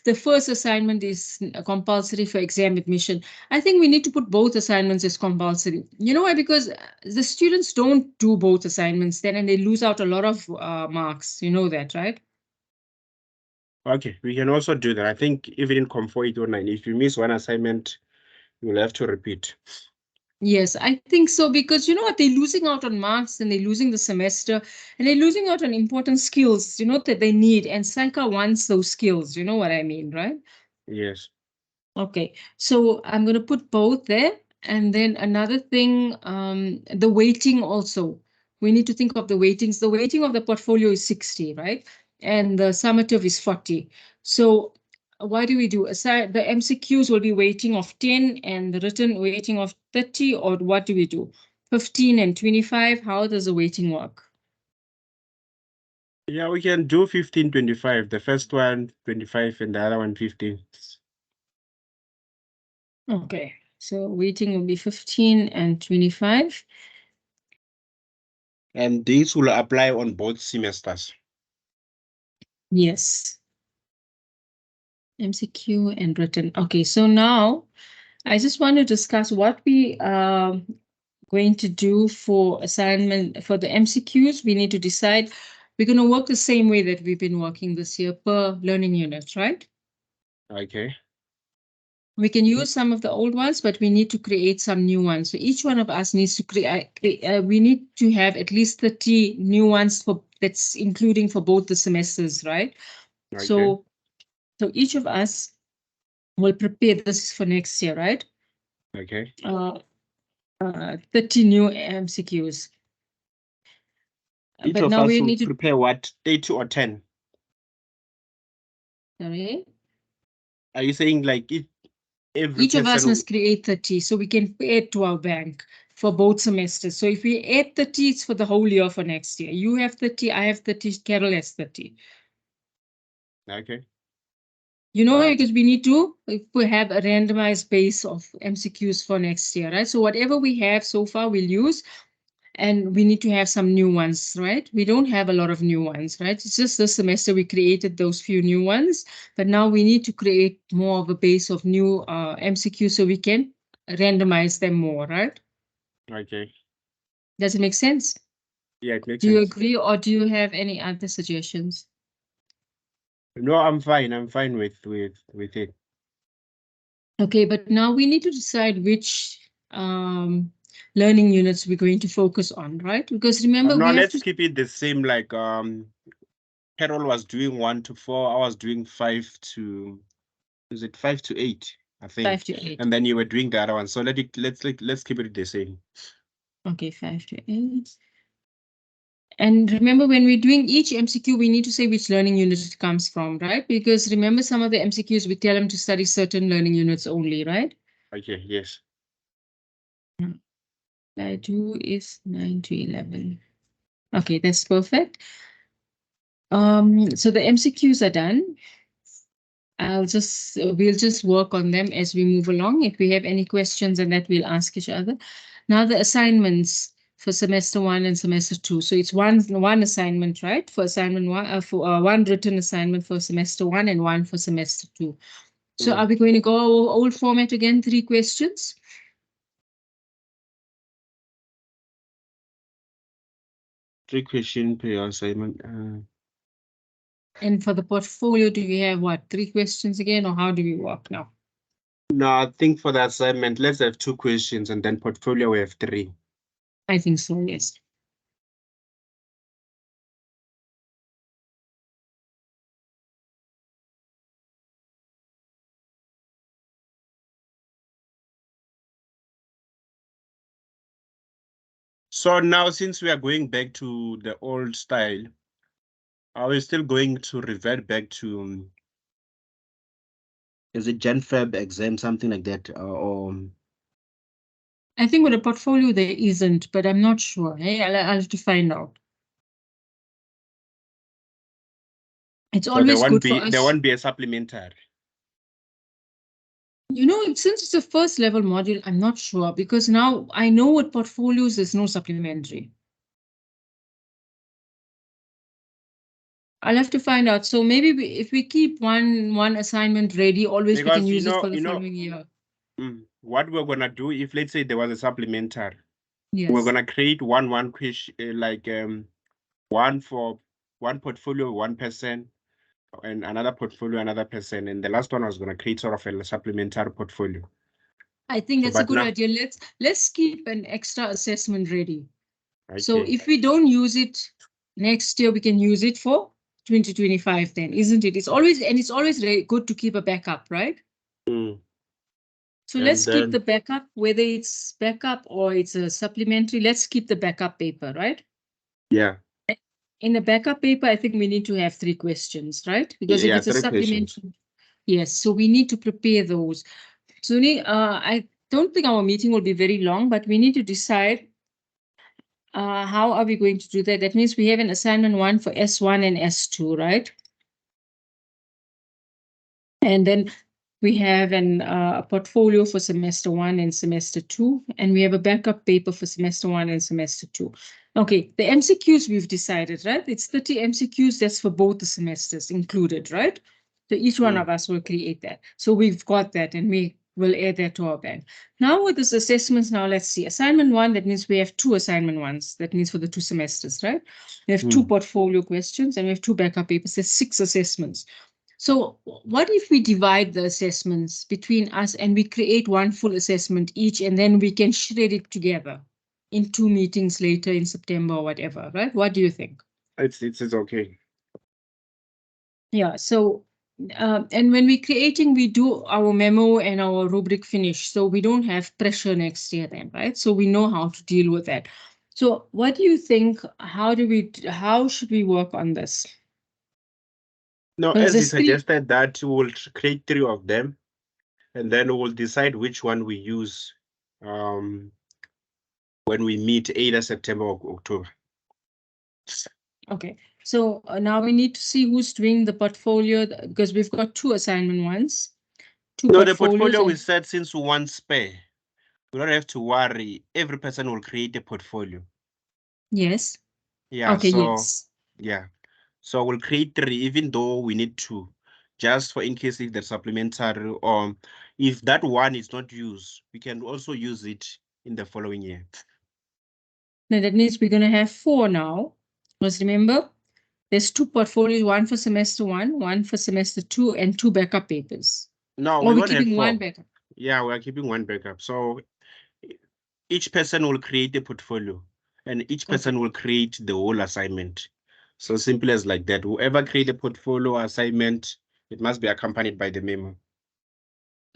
Speaker 1: the first assignment is compulsory for exam admission. I think we need to put both assignments as compulsory. You know why? Because the students don't do both assignments then, and they lose out a lot of marks. You know that, right?
Speaker 2: Okay. We can also do that. I think even in Comfort 809, if you miss one assignment, you'll have to repeat.
Speaker 1: Yes, I think so because you know what? They're losing out on marks and they're losing the semester and they're losing out on important skills, that they need. And Sanka wants those skills. You know what I mean, right?
Speaker 2: Yes.
Speaker 1: Okay, so I'm going to put both there. And then another thing, the weighting also. We need to think of the weightings. The weighting of the portfolio is 60, right? And the summative is 40. So what do we do? Aside, the MCQs will be weighting of 10 and the written weighting of 30, or what do we do? 15 and 25. How does the weighting work?
Speaker 2: Yeah, we can do 15, 25. The first one, 25, and the other one, 15.
Speaker 1: Okay, so weighting will be 15 and 25.
Speaker 2: And these will apply on both semesters.
Speaker 1: Yes. MCQ and written. Okay, so now I just want to discuss what we are going to do for assignment for the MCQs. We need to decide we're going to work the same way that we've been working this year per learning unit, right?
Speaker 2: Okay.
Speaker 1: We can use some of the old ones, but we need to create some new ones. So each one of us needs to create, we need to have at least 30 new ones for that's including for both the semesters, right?
Speaker 2: Okay.
Speaker 1: So each of us will prepare this for next year, right?
Speaker 2: Okay.
Speaker 1: Uh, 30 new MCQs.
Speaker 2: Each
Speaker 1: But
Speaker 2: of
Speaker 1: now
Speaker 2: us
Speaker 1: we
Speaker 2: will
Speaker 1: need to,
Speaker 2: prepare what, 8 or 10?
Speaker 1: sorry,
Speaker 2: Are you saying like every
Speaker 1: each of us
Speaker 2: person?
Speaker 1: must create 30 so we can add to our bank for both semesters. So if we add 30, it's for the whole year for next year. You have 30, I have 30, Carol has 30.
Speaker 2: Okay.
Speaker 1: Because we need to if we have a randomized base of MCQs for next year, right? So whatever we have so far, we'll use. And we need to have some new ones, right? We don't have a lot of new ones, right? It's just this semester we created those few new ones, but now we need to create more of a base of new MCQ so we can randomize them more, right?
Speaker 2: Okay.
Speaker 1: Does it make sense?
Speaker 2: Yeah, it makes
Speaker 1: Do you
Speaker 2: sense.
Speaker 1: agree or do you have any other suggestions?
Speaker 2: No, I'm fine. I'm fine with it.
Speaker 1: Okay, but now we need to decide which learning units we're going to focus on, right? Because remember,
Speaker 2: No,
Speaker 1: we have
Speaker 2: let's
Speaker 1: to
Speaker 2: keep it the same. Like Carol was doing 1 to 4. I was doing 5 to, is it 5 to 8? I think.
Speaker 1: 5 to 8.
Speaker 2: And then you were doing the other one. So let's keep it the same.
Speaker 1: Okay, 5 to 8. And remember, when we're doing each MCQ, we need to say which learning unit it comes from, right? Because remember, some of the MCQs, we tell them to study certain learning units only, right?
Speaker 2: Okay, yes.
Speaker 1: I do is 9 to 11. Okay, that's perfect. So the MCQs are done. We'll just work on them as we move along. If we have any questions and that we'll ask each other. Now the assignments for semester 1 and semester 2. So it's one assignment, right? For assignment 1, for one written assignment for semester 1 and one for semester 2. So are we going to go our old format again, 3 questions?
Speaker 2: Three question per assignment.
Speaker 1: And for the portfolio, do we have what, 3 questions again, or how do we work now?
Speaker 2: No, I think for the assignment, let's have 2 questions and then portfolio we have 3.
Speaker 1: I think so, yes.
Speaker 2: So now, since we are going back to the old style, are we still going to revert back to, is it Gen Feb exam, something like that?
Speaker 1: I think with a portfolio there isn't, but I'm not sure. Hey, I'll have to find out. It's
Speaker 2: So there
Speaker 1: always
Speaker 2: won't
Speaker 1: good for
Speaker 2: be
Speaker 1: us.
Speaker 2: a supplementary.
Speaker 1: You know, since it's a first level module, I'm not sure because now I know what portfolios there's no supplementary. I'll have to find out. So maybe if we keep one assignment ready, always we can
Speaker 2: Because
Speaker 1: use it for the following year.
Speaker 2: What we're gonna do if, let's say, there was a supplementary, we're
Speaker 1: Yes.
Speaker 2: gonna create one question, like one for one portfolio 1%, and another portfolio another person, and the last one was gonna create sort of a supplementary portfolio.
Speaker 1: I think
Speaker 2: So,
Speaker 1: that's a
Speaker 2: but
Speaker 1: good
Speaker 2: now,
Speaker 1: idea. Let's keep an extra assessment ready. So
Speaker 2: okay,
Speaker 1: if we don't use it next year, we can use it for 2025 then, isn't it? It's always very good to keep a backup, right? So let's
Speaker 2: and
Speaker 1: keep
Speaker 2: then
Speaker 1: the backup, whether it's backup or it's a supplementary, let's keep the backup paper, right?
Speaker 2: yeah,
Speaker 1: In the backup paper, I think we need to have 3 questions, right? Because if
Speaker 2: yeah,
Speaker 1: it's a
Speaker 2: 3 questions.
Speaker 1: supplementary, yes, so we need to prepare those. Suni, I don't think our meeting will be very long, but we need to decide how are we going to do that? That means we have an assignment 1 for S1 and S2, right? And then we have a portfolio for semester 1 and semester 2, and we have a backup paper for semester 1 and semester 2. Okay, the MCQs we've decided, right? It's 30 MCQs, that's for both the semesters included, right? So each one of us will create that. So we've got that and we will add that to our bank. Now with this assessments, now let's see. Assignment 1, that means we have 2 assignment 1s. That means for the 2 semesters, right? We have 2 portfolio questions and we have 2 backup papers. There's 6 assessments. So what if we divide the assessments between us and we create one full assessment each, and then we can shred it together in 2 meetings later in September or whatever, right? What do you think?
Speaker 2: It's okay.
Speaker 1: Yeah, so and when we're creating, we do our memo and our rubric finish, so we don't have pressure next year then, right? So we know how to deal with that. So what do you think? How should we work on this?
Speaker 2: No,
Speaker 1: Because
Speaker 2: as you
Speaker 1: there's 3.
Speaker 2: suggested, that we'll create 3 of them, and then we'll decide which one we use when we meet either September or October.
Speaker 1: Okay, so now we need to see who's doing the portfolio because we've got 2 assignment 1s, 2
Speaker 2: No, the
Speaker 1: portfolios,
Speaker 2: portfolio we
Speaker 1: and
Speaker 2: said, since we want spare, we don't have to worry. Every person will create a portfolio.
Speaker 1: yes.
Speaker 2: Yeah,
Speaker 1: Okay,
Speaker 2: so
Speaker 1: yes.
Speaker 2: yeah. So we'll create 3, even though we need 2, just for in case if there's supplementary, or if that one is not used, we can also use it in the following year.
Speaker 1: Now that means we're going to have 4 now. Because remember, There's 2 portfolios, one for semester 1, one for semester 2, and 2 backup papers.
Speaker 2: No,
Speaker 1: Or
Speaker 2: we
Speaker 1: we're
Speaker 2: won't have
Speaker 1: keeping 1
Speaker 2: 4.
Speaker 1: backup.
Speaker 2: Yeah, we're keeping 1 backup. So each person will create a portfolio and each person will create the whole assignment. So simple as like that. Whoever create a portfolio assignment, it must be accompanied by the memo.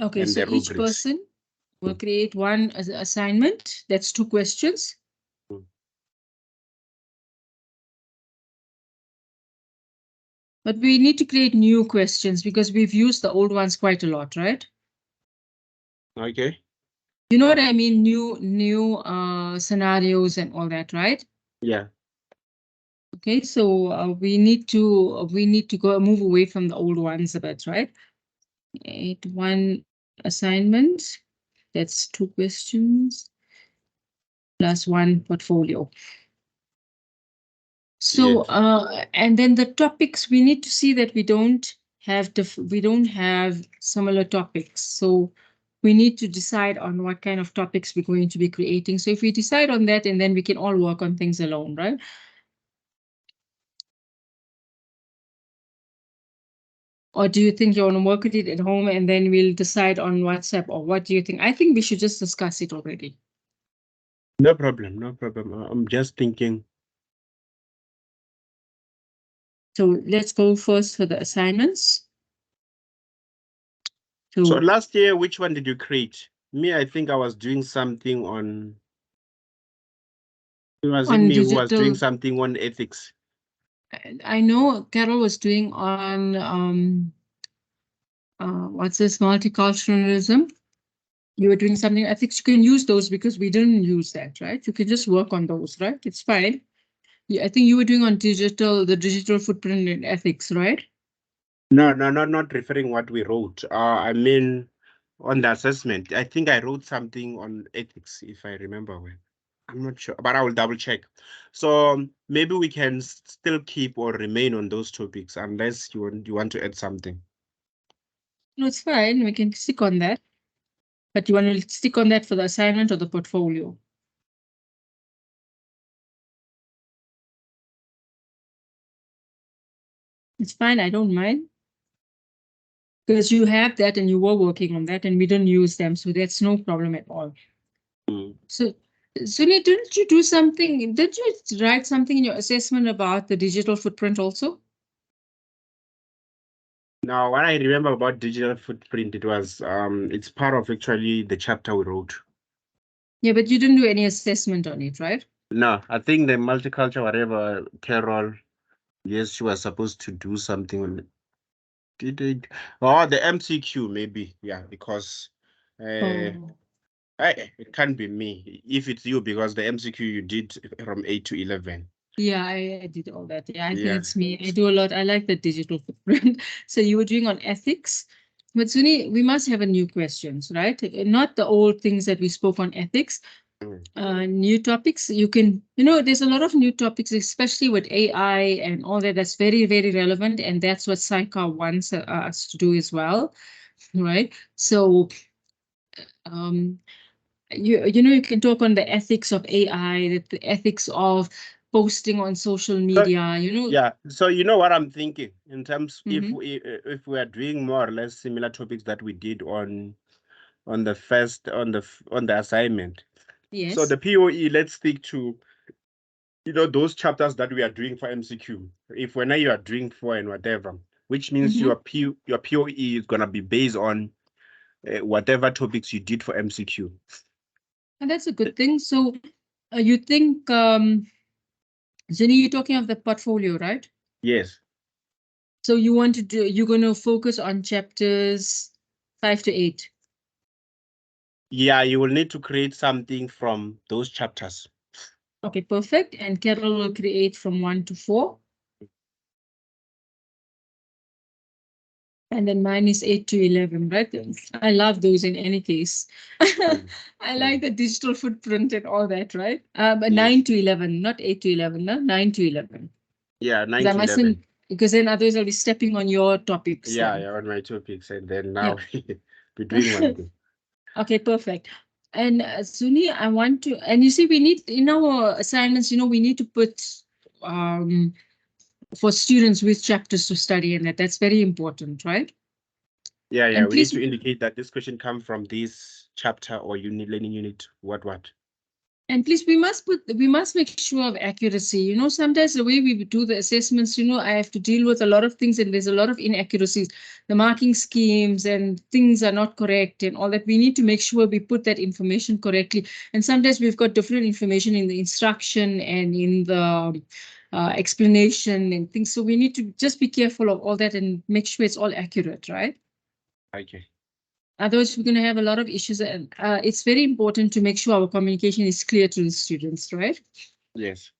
Speaker 1: Okay,
Speaker 2: and
Speaker 1: so
Speaker 2: the
Speaker 1: each
Speaker 2: rubrics.
Speaker 1: person will create 1 assignment. That's 2 questions.
Speaker 2: Mm.
Speaker 1: But we need to create new questions because we've used the old ones quite a lot, right?
Speaker 2: Okay.
Speaker 1: You know what I mean? New scenarios and all that, right?
Speaker 2: Yeah.
Speaker 1: Okay, so we need to go move away from the old ones a bit, right? 1 assignment. That's 2 questions plus 1 portfolio. So,
Speaker 2: Yes.
Speaker 1: and then the topics, we need to see that we don't have similar topics. So we need to decide on what kind of topics we're going to be creating. So if we decide on that, and then we can all work on things alone, right? Or do you think you want to work with it at home and then we'll decide on WhatsApp, or what do you think? I think we should just discuss it already.
Speaker 2: No problem. No problem. I'm just thinking.
Speaker 1: So let's go first for the assignments.
Speaker 2: So
Speaker 1: So
Speaker 2: last year, which one did you create? Me, I think I was doing something on. Was it
Speaker 1: on
Speaker 2: me who was doing
Speaker 1: digital,
Speaker 2: something on ethics?
Speaker 1: I know Carol was doing on what's this, multiculturalism. You were doing something. I think you can use those because we didn't use that, right? You can just work on those, right? It's fine. Yeah, I think you were doing on the digital footprint in ethics, right?
Speaker 2: No, not referring what we wrote. I mean on the assessment. I think I wrote something on ethics, if I remember well. I'm not sure, but I will double check. So maybe we can still keep or remain on those topics unless you want to add something.
Speaker 1: No, it's fine. We can stick on that. But you want to stick on that for the assignment or the portfolio? It's fine. I don't mind. Because you have that and you were working on that and we didn't use them. So that's no problem at all.
Speaker 2: Mm.
Speaker 1: So, Suni, didn't you do something? Did you write something in your assessment about the digital footprint also?
Speaker 2: Now, what I remember about digital footprint, it's part of actually the chapter we wrote.
Speaker 1: Yeah, but you didn't do any assessment on it, right?
Speaker 2: No, I think the multicultural, whatever, Carol, yes, she was supposed to do something on it. Did it? Oh, the MCQ, maybe. Yeah, because
Speaker 1: Oh,
Speaker 2: it can't be me. If it's you, because the MCQ you did from 8 to 11.
Speaker 1: yeah, I did all that. Yeah, I think
Speaker 2: Yeah.
Speaker 1: it's me. I do a lot. I like the digital footprint. So you were doing on ethics. But Suni, we must have a new questions, right? Not the old things that we spoke on ethics.
Speaker 2: Mm.
Speaker 1: New topics. You can, there's a lot of new topics, especially with AI and all that. That's very, very relevant. And that's what SciCar wants us to do as well, right? So, um, you can talk on the ethics of AI, the ethics of posting on social
Speaker 2: So,
Speaker 1: media.
Speaker 2: yeah. So you know what I'm thinking in terms
Speaker 1: Mhm.
Speaker 2: if we are doing more or less similar topics that we did on the first on the assignment. So
Speaker 1: Yes.
Speaker 2: the POE, let's stick to those chapters that we are doing for MCQ. If when you are doing for and whatever, which means
Speaker 1: Mhm.
Speaker 2: your POE is gonna be based on whatever topics you did for MCQ.
Speaker 1: And that's a good thing. So you think, Jenny, you're talking of the portfolio, right?
Speaker 2: Yes.
Speaker 1: So you're going to focus on chapters 5 to 8.
Speaker 2: Yeah, you will need to create something from those chapters.
Speaker 1: Okay, perfect. And Carol will create from 1 to 4. And then mine is 8 to 11, right? I love those in any case.
Speaker 2: Mm.
Speaker 1: I like
Speaker 2: Mm.
Speaker 1: the digital footprint and all that, right? But 9
Speaker 2: Yes.
Speaker 1: to 11, not 8 to 11, no? 9 to 11.
Speaker 2: Yeah,
Speaker 1: Because
Speaker 2: 9
Speaker 1: I
Speaker 2: to
Speaker 1: mustn't,
Speaker 2: 11.
Speaker 1: because then others will be stepping on your topics
Speaker 2: Yeah,
Speaker 1: then.
Speaker 2: yeah, on my topics. And then
Speaker 1: Yeah.
Speaker 2: now we're doing one thing.
Speaker 1: Okay, perfect. And Suni, I want to, and you see, we need, in our assignments, we need to put, um, for students which chapters to study, and that's very important, right?
Speaker 2: Yeah,
Speaker 1: And
Speaker 2: we need
Speaker 1: please,
Speaker 2: to indicate that this question comes from this chapter or unit, learning unit, what.
Speaker 1: and please, we must make sure of accuracy. You know, sometimes the way we do the assessments, you know, I have to deal with a lot of things, and there's a lot of inaccuracies. The marking schemes and things are not correct, and all that. We need to make sure we put that information correctly. And sometimes we've got different information in the instruction and in the explanation and things. So we need to just be careful of all that and make sure it's all accurate, right?
Speaker 2: Okay.
Speaker 1: Otherwise, we're going to have a lot of issues, and it's very important to make sure our communication is clear to the students, right?
Speaker 2: Yes.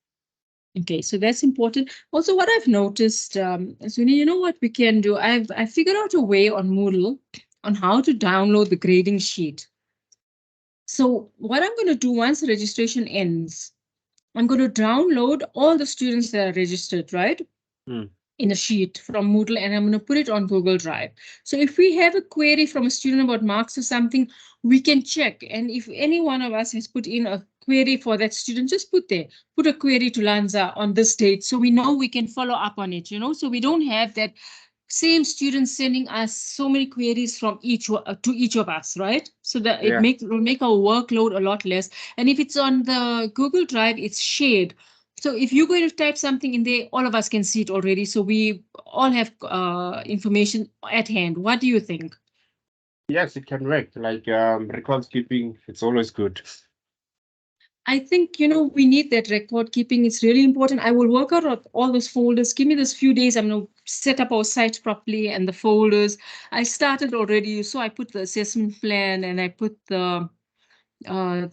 Speaker 1: Okay, so that's important. Also, what I've noticed, Suni, you know what we can do? I figured out a way on Moodle on how to download the grading sheet. So what I'm going to do once registration ends, I'm going to download all the students that are registered, right?
Speaker 2: Mm.
Speaker 1: In a sheet from Moodle, and I'm going to put it on Google Drive. So if we have a query from a student about marks or something, we can check. And if any one of us has put in a query for that student, just put a query to Lanza on this date. So we know we can follow up on it, you know, so we don't have that same students sending us so many queries from to each of us, right? So that
Speaker 2: Yeah.
Speaker 1: will make our workload a lot less. And if it's on the Google Drive, it's shared. So if you're going to type something in there, all of us can see it already. So we all have information at hand. What do you think?
Speaker 2: Yes, it can work. Like records keeping, it's always good.
Speaker 1: I think, you know, we need that record keeping. It's really important. I will work out all those folders. Give me this few days. I'm going to set up our site properly and the folders. I started already. So I put the assessment plan and I put the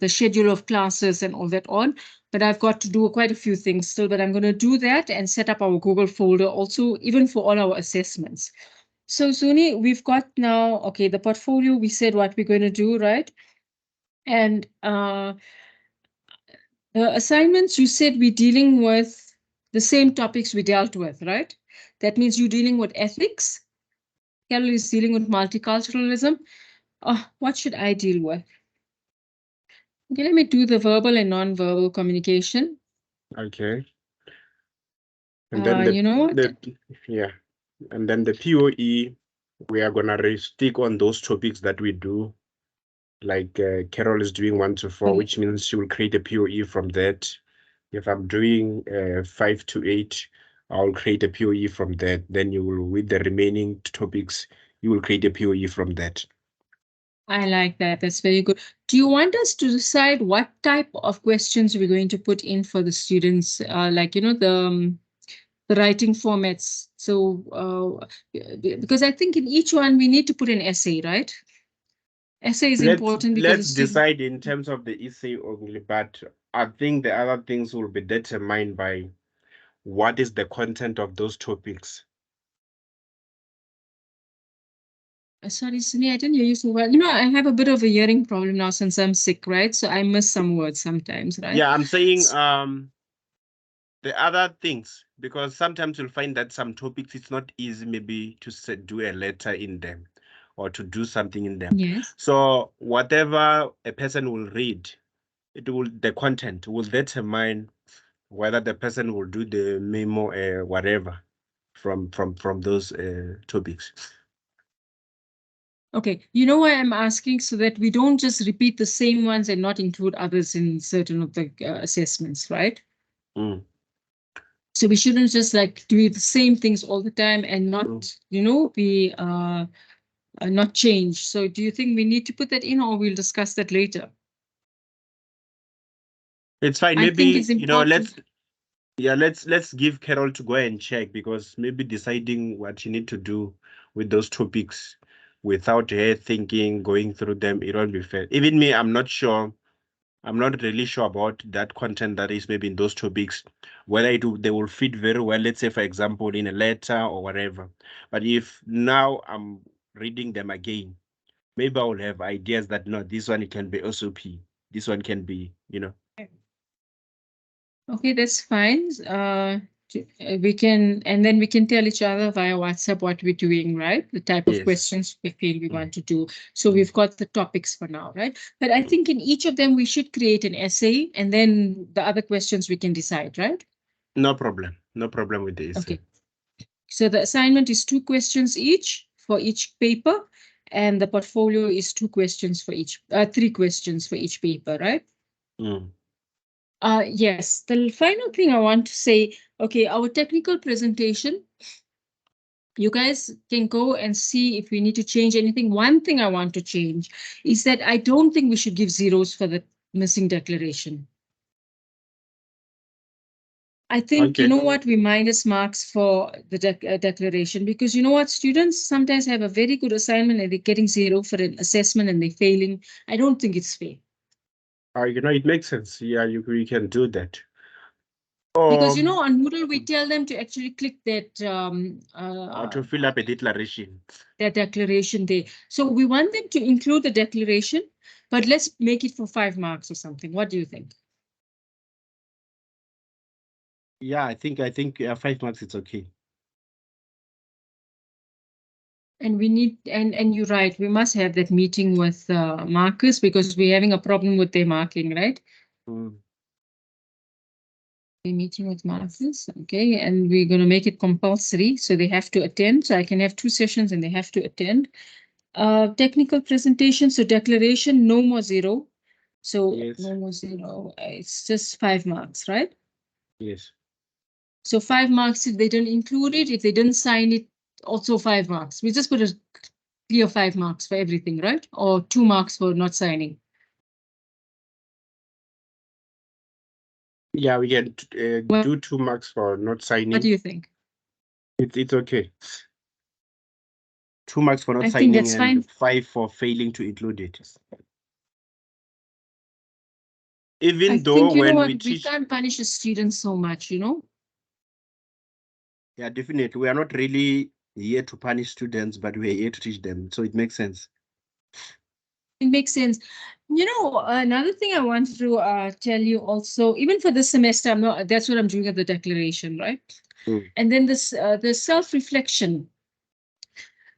Speaker 1: schedule of classes and all that on. But I've got to do quite a few things still. But I'm going to do that and set up our Google folder also, even for all our assessments. So Suni, we've got now, okay, the portfolio, we said what we're going to do, right? And the assignments, you said we're dealing with the same topics we dealt with, right? That means you're dealing with ethics. Carol is dealing with multiculturalism. What should I deal with? Okay, let me do the verbal and non-verbal communication.
Speaker 2: Okay. And then
Speaker 1: You know what?
Speaker 2: yeah. And then the POE, we are gonna stick on those topics that we do. Like Carol is doing 1 to 4,
Speaker 1: Okay.
Speaker 2: which means she will create a POE from that. If I'm doing 5 to 8, I'll create a POE from that. Then you will, with the remaining topics, you will create a POE from that.
Speaker 1: I like that. That's very good. Do you want us to decide what type of questions we're going to put in for the students? Like, you know, the writing formats. So, because I think in each one we need to put an essay, right? Essay is important because
Speaker 2: Let's
Speaker 1: the student.
Speaker 2: decide in terms of the essay only, but I think the other things will be determined by what is the content of those topics.
Speaker 1: Sorry, Sunny, I didn't hear you so well. You know, I have a bit of a hearing problem now since I'm sick, right? So I miss some words sometimes, right?
Speaker 2: Yeah, I'm saying the other things, because sometimes you'll find that some topics it's not easy maybe to do a letter in them or to do something in them.
Speaker 1: Yes.
Speaker 2: So whatever a person will read, the content will determine whether the person will do the memo or whatever from those topics.
Speaker 1: Okay. You know why I'm asking? So that we don't just repeat the same ones and not include others in certain of the assessments, right?
Speaker 2: Mm.
Speaker 1: So we shouldn't just like do the same things all the time and not, you know, be not change. So do you think we need to put that in, or we'll discuss that later?
Speaker 2: It's fine.
Speaker 1: I think it's
Speaker 2: Maybe, you know,
Speaker 1: important.
Speaker 2: let's give Carol to go and check, because maybe deciding what you need to do with those topics without her thinking, going through them, it won't be fair. Even me, I'm not sure. I'm not really sure about that content that is maybe in those topics, whether they will fit very well, let's say, for example, in a letter or whatever. But if now I'm reading them again, maybe I will have ideas that no, this one it can be SOP, this one can be, you know.
Speaker 1: Okay, that's fine. We can, and then we can tell each other via WhatsApp what we're doing, right? The type of
Speaker 2: Yes.
Speaker 1: questions we feel we
Speaker 2: Mm.
Speaker 1: want to do. So we've got the topics for now, right? But I think in each of them, we should create an essay, and then the other questions we can decide, right?
Speaker 2: No problem. No problem with the essay.
Speaker 1: Okay. So the assignment is 2 questions each for each paper, and the portfolio is 2 questions for each, 3 questions for each paper, right?
Speaker 2: Mm.
Speaker 1: Yes, the final thing I want to say, okay, our technical presentation, you guys can go and see if we need to change anything. One thing I want to change is that I don't think we should give zeros for the missing declaration. I think, you
Speaker 2: Okay.
Speaker 1: know what, we minus marks for the declaration, because you know what, students sometimes have a very good assignment and they're getting zero for an assessment and they're failing. I don't think it's fair.
Speaker 2: It makes sense. Yeah, we can do that.
Speaker 1: Because, you know, on Moodle, we tell them to actually click that
Speaker 2: To fill up a declaration.
Speaker 1: that declaration there. So we want them to include the declaration, but let's make it for 5 marks or something. What do you think?
Speaker 2: Yeah, I think 5 marks it's okay.
Speaker 1: And we need, and you're right, we must have that meeting with Marcus, because we're having a problem with their marking, right?
Speaker 2: Mm.
Speaker 1: We're meeting with Marcus, okay, and we're going to make it compulsory, so they have to attend. So I can have 2 sessions and they have to attend. Technical presentation, so declaration, no more zero. So
Speaker 2: Yes.
Speaker 1: no more zero. It's just 5 marks, right?
Speaker 2: Yes.
Speaker 1: So 5 marks if they didn't include it. If they didn't sign it, also 5 marks. We just put a clear 5 marks for everything, right? Or 2 marks for not signing.
Speaker 2: Yeah, we can do 2 marks for not signing.
Speaker 1: What do you think?
Speaker 2: It's okay. 2 marks for not
Speaker 1: I think
Speaker 2: signing
Speaker 1: that's
Speaker 2: and
Speaker 1: fine.
Speaker 2: 5 for failing to include it.
Speaker 1: I
Speaker 2: Even though
Speaker 1: think, you know
Speaker 2: when
Speaker 1: what,
Speaker 2: we
Speaker 1: we
Speaker 2: teach,
Speaker 1: can't punish a student so much, you know?
Speaker 2: yeah, definitely, we are not really here to punish students, but we are here to teach them. So it makes sense.
Speaker 1: It makes sense. You know, another thing I wanted to tell you also, even for this semester, I'm not, that's what I'm doing at the declaration, right?
Speaker 2: Mm.
Speaker 1: And then this, the self-reflection.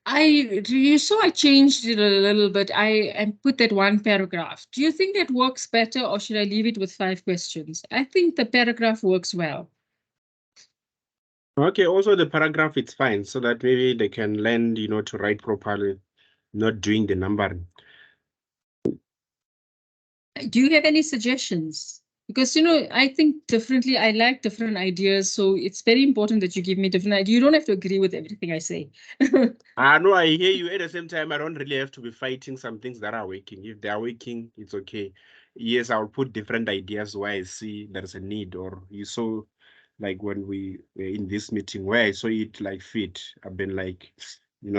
Speaker 1: You saw I changed it a little bit. I put that 1 paragraph. Do you think that works better, or should I leave it with 5 questions? I think the paragraph works well.
Speaker 2: Okay, also the paragraph, it's fine, so that maybe they can learn, to write properly, not doing the numbering.
Speaker 1: Do you have any suggestions? Because, you know, I think differently. I like different ideas. So it's very important that you give me different ideas. You don't have to agree with everything I say.
Speaker 2: No, I hear you. At the same time, I don't really have to be fighting some things that are working. If they are working, it's okay. Yes, I'll put different ideas where I see there's a need, or you saw, like when we were in this meeting where I saw it like fit. I've been like,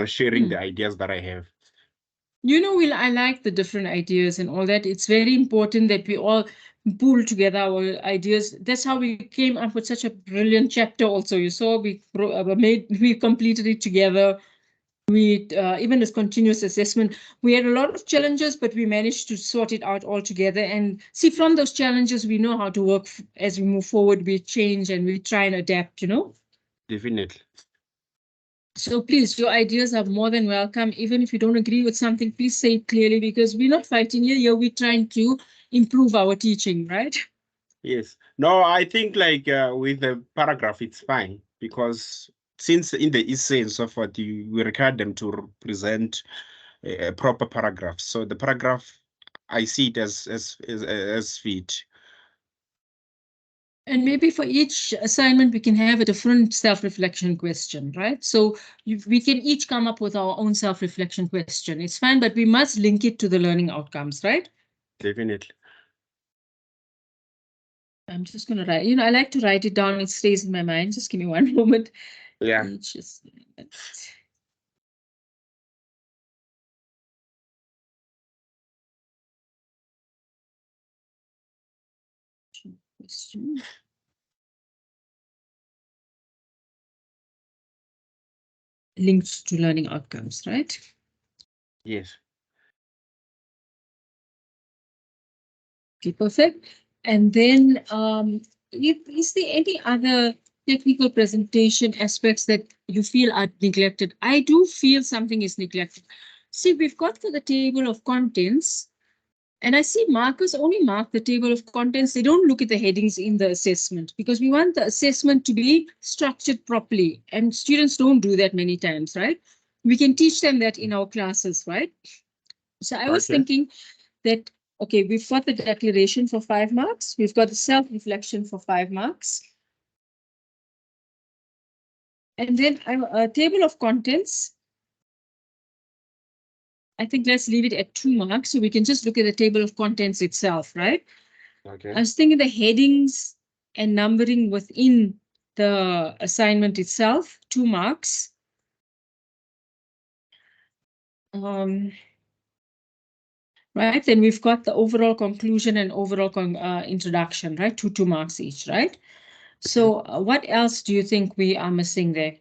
Speaker 2: sharing the ideas that I have.
Speaker 1: You know, Will, I like the different ideas and all that. It's very important that we all pool together our ideas. That's how we came up with such a brilliant chapter. Also, you saw we completed it together. We even as continuous assessment, we had a lot of challenges, but we managed to sort it out all together. And see, from those challenges, we know how to work as we move forward. We change and we try and adapt. You know.
Speaker 2: Definitely.
Speaker 1: So please, your ideas are more than welcome. Even if you don't agree with something, please say it clearly, because we're not fighting here. We're trying to improve our teaching, right?
Speaker 2: Yes. No, I think like with the paragraph, it's fine because since in the essay and so forth, we require them to present a proper paragraph. So the paragraph, I see it as fit.
Speaker 1: And maybe for each assignment, we can have a different self-reflection question, right? So we can each come up with our own self-reflection question. It's fine, but we must link it to the learning outcomes, right?
Speaker 2: Definitely.
Speaker 1: I'm just going to write, you know, I like to write it down. It stays in my mind. Just give me one moment.
Speaker 2: Yeah.
Speaker 1: Each assignment. Question. Linked to learning outcomes, right?
Speaker 2: Yes.
Speaker 1: Okay, perfect. And then, is there any other technical presentation aspects that you feel are neglected? I do feel something is neglected. See, we've got for the table of contents, And I see markers only mark the table of contents. They don't look at the headings in the assessment because we want the assessment to be structured properly. And students don't do that many times, right? We can teach them that in our classes, right? So I was thinking that, okay, we've got the declaration for 5 marks. We've got the self-reflection for 5 marks. And then a table of contents. I think let's leave it at 2 marks so we can just look at the table of contents itself, right?
Speaker 2: Okay.
Speaker 1: I was thinking the headings and numbering within the assignment itself, 2 marks. Right, then we've got the overall conclusion and overall introduction, right? 2 marks each, right? So what else do you think we are missing there?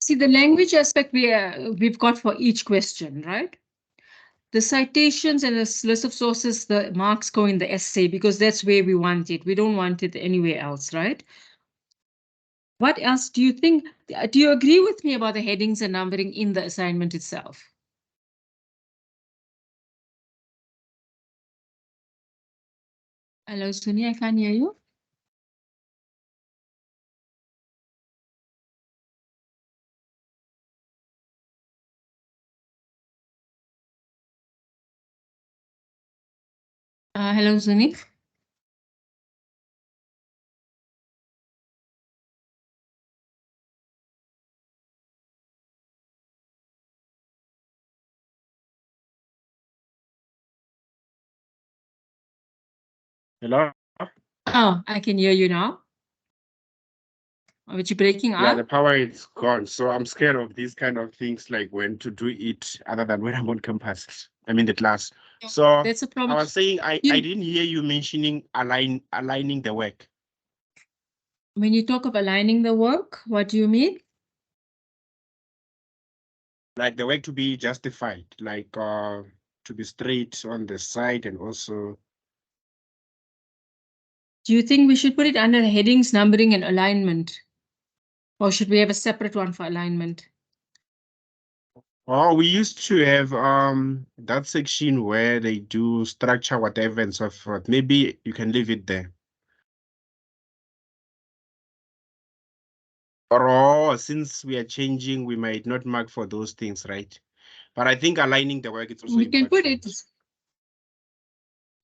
Speaker 1: See, the language aspect we've got for each question, right? The citations and the list of sources, the marks go in the essay because that's where we want it. We don't want it anywhere else, right? What else do you think? Do you agree with me about the headings and numbering in the assignment itself? Hello, Sunny, I can't hear you. Hello, Sunny.
Speaker 2: Hello?
Speaker 1: Oh, I can hear you now. But you're breaking
Speaker 2: Yeah,
Speaker 1: up.
Speaker 2: the power is gone. So I'm scared of these kind of things, like when to do it other than when I'm on campus. I mean the class. So
Speaker 1: That's a
Speaker 2: I
Speaker 1: problem.
Speaker 2: was saying I
Speaker 1: You,
Speaker 2: didn't hear you mentioning aligning the work.
Speaker 1: when you talk of aligning the work, what do you mean?
Speaker 2: Like the work to be justified, like to be straight on the side and also.
Speaker 1: Do you think we should put it under headings, numbering, and alignment? Or should we have a separate one for alignment?
Speaker 2: Oh, we used to have that section where they do structure whatever and so forth. Maybe you can leave it there. Or since we are changing, we might not mark for those things, right? But I think aligning the work is also
Speaker 1: We can put it.
Speaker 2: important.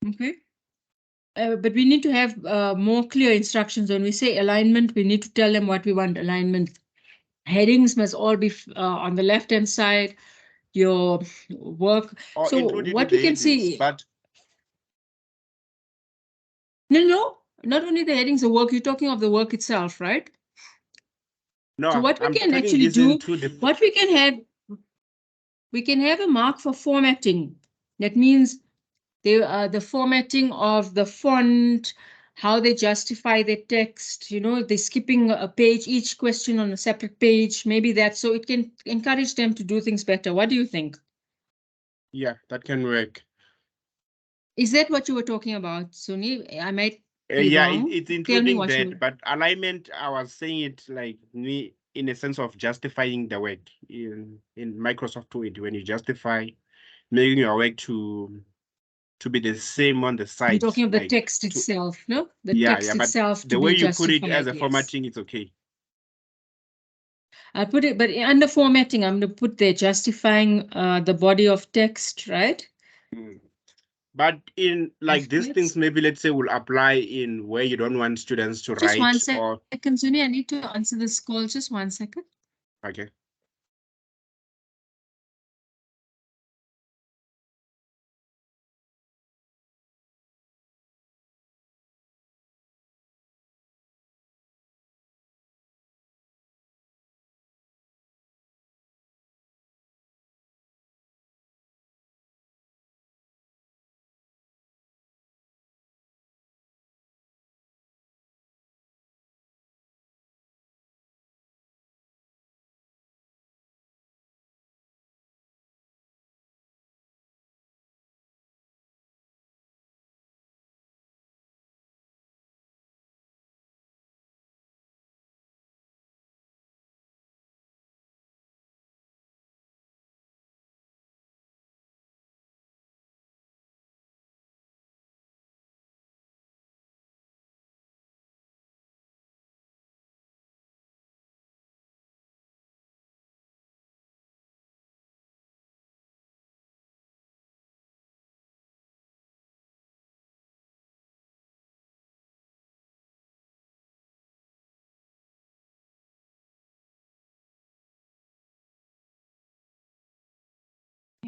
Speaker 1: Okay. But we need to have more clear instructions. When we say alignment, we need to tell them what we want alignment. Headings must all be on the left-hand side, your work.
Speaker 2: Or
Speaker 1: So
Speaker 2: include it
Speaker 1: what
Speaker 2: with
Speaker 1: we
Speaker 2: the
Speaker 1: can
Speaker 2: headings,
Speaker 1: see,
Speaker 2: but
Speaker 1: no, not only the headings, the work, you're talking of the work itself, right? So
Speaker 2: no,
Speaker 1: what we
Speaker 2: I'm
Speaker 1: can
Speaker 2: taking
Speaker 1: actually
Speaker 2: this
Speaker 1: do,
Speaker 2: into the
Speaker 1: what we can have a mark for formatting. That means the formatting of the font, how they justify their text, you know, they're skipping a page, each question on a separate page, maybe that, so it can encourage them to do things better. What do you think?
Speaker 2: yeah, that can work.
Speaker 1: Is that what you were talking about, Suni? I might be
Speaker 2: Yeah,
Speaker 1: wrong.
Speaker 2: it's
Speaker 1: Tell me
Speaker 2: including
Speaker 1: what
Speaker 2: that,
Speaker 1: you.
Speaker 2: but alignment, I was saying it like me in a sense of justifying the work in Microsoft Word when you justify making your work to be the same on the
Speaker 1: You're
Speaker 2: side,
Speaker 1: talking of the
Speaker 2: like
Speaker 1: text
Speaker 2: to
Speaker 1: itself, no? The
Speaker 2: yeah,
Speaker 1: text
Speaker 2: but
Speaker 1: itself to
Speaker 2: the way
Speaker 1: be
Speaker 2: you put it as
Speaker 1: justified,
Speaker 2: a
Speaker 1: yes.
Speaker 2: formatting, it's okay.
Speaker 1: I'll put it, but under formatting, I'm going to put there justifying the body of text, right?
Speaker 2: Mm. But in like these things, maybe let's say will apply in where you don't want students to
Speaker 1: Just one
Speaker 2: write or
Speaker 1: second, Suni. I need to answer this call. Just 1 second.
Speaker 2: okay.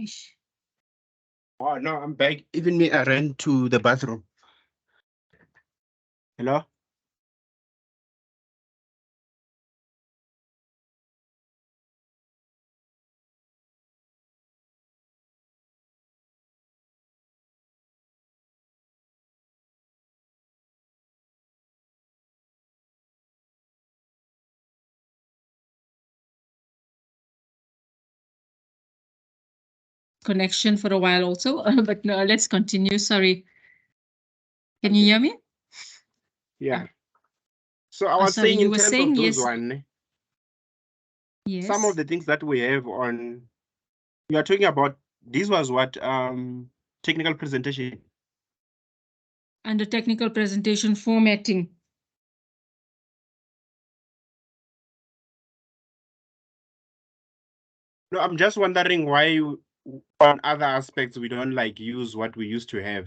Speaker 1: Ish.
Speaker 2: Oh no, I'm back. Even me, I ran to the bathroom. Hello?
Speaker 1: Connection for a while also, but no, let's continue. Sorry. Can you
Speaker 2: Okay.
Speaker 1: hear me?
Speaker 2: Yeah. So I was
Speaker 1: Sorry,
Speaker 2: saying
Speaker 1: you
Speaker 2: in
Speaker 1: were
Speaker 2: terms of
Speaker 1: saying
Speaker 2: those
Speaker 1: yes.
Speaker 2: one, some of
Speaker 1: Yes.
Speaker 2: the things that we have on, you are talking about, this was what, technical presentation.
Speaker 1: Under technical presentation formatting.
Speaker 2: No, I'm just wondering why on other aspects we don't like use what we used to have.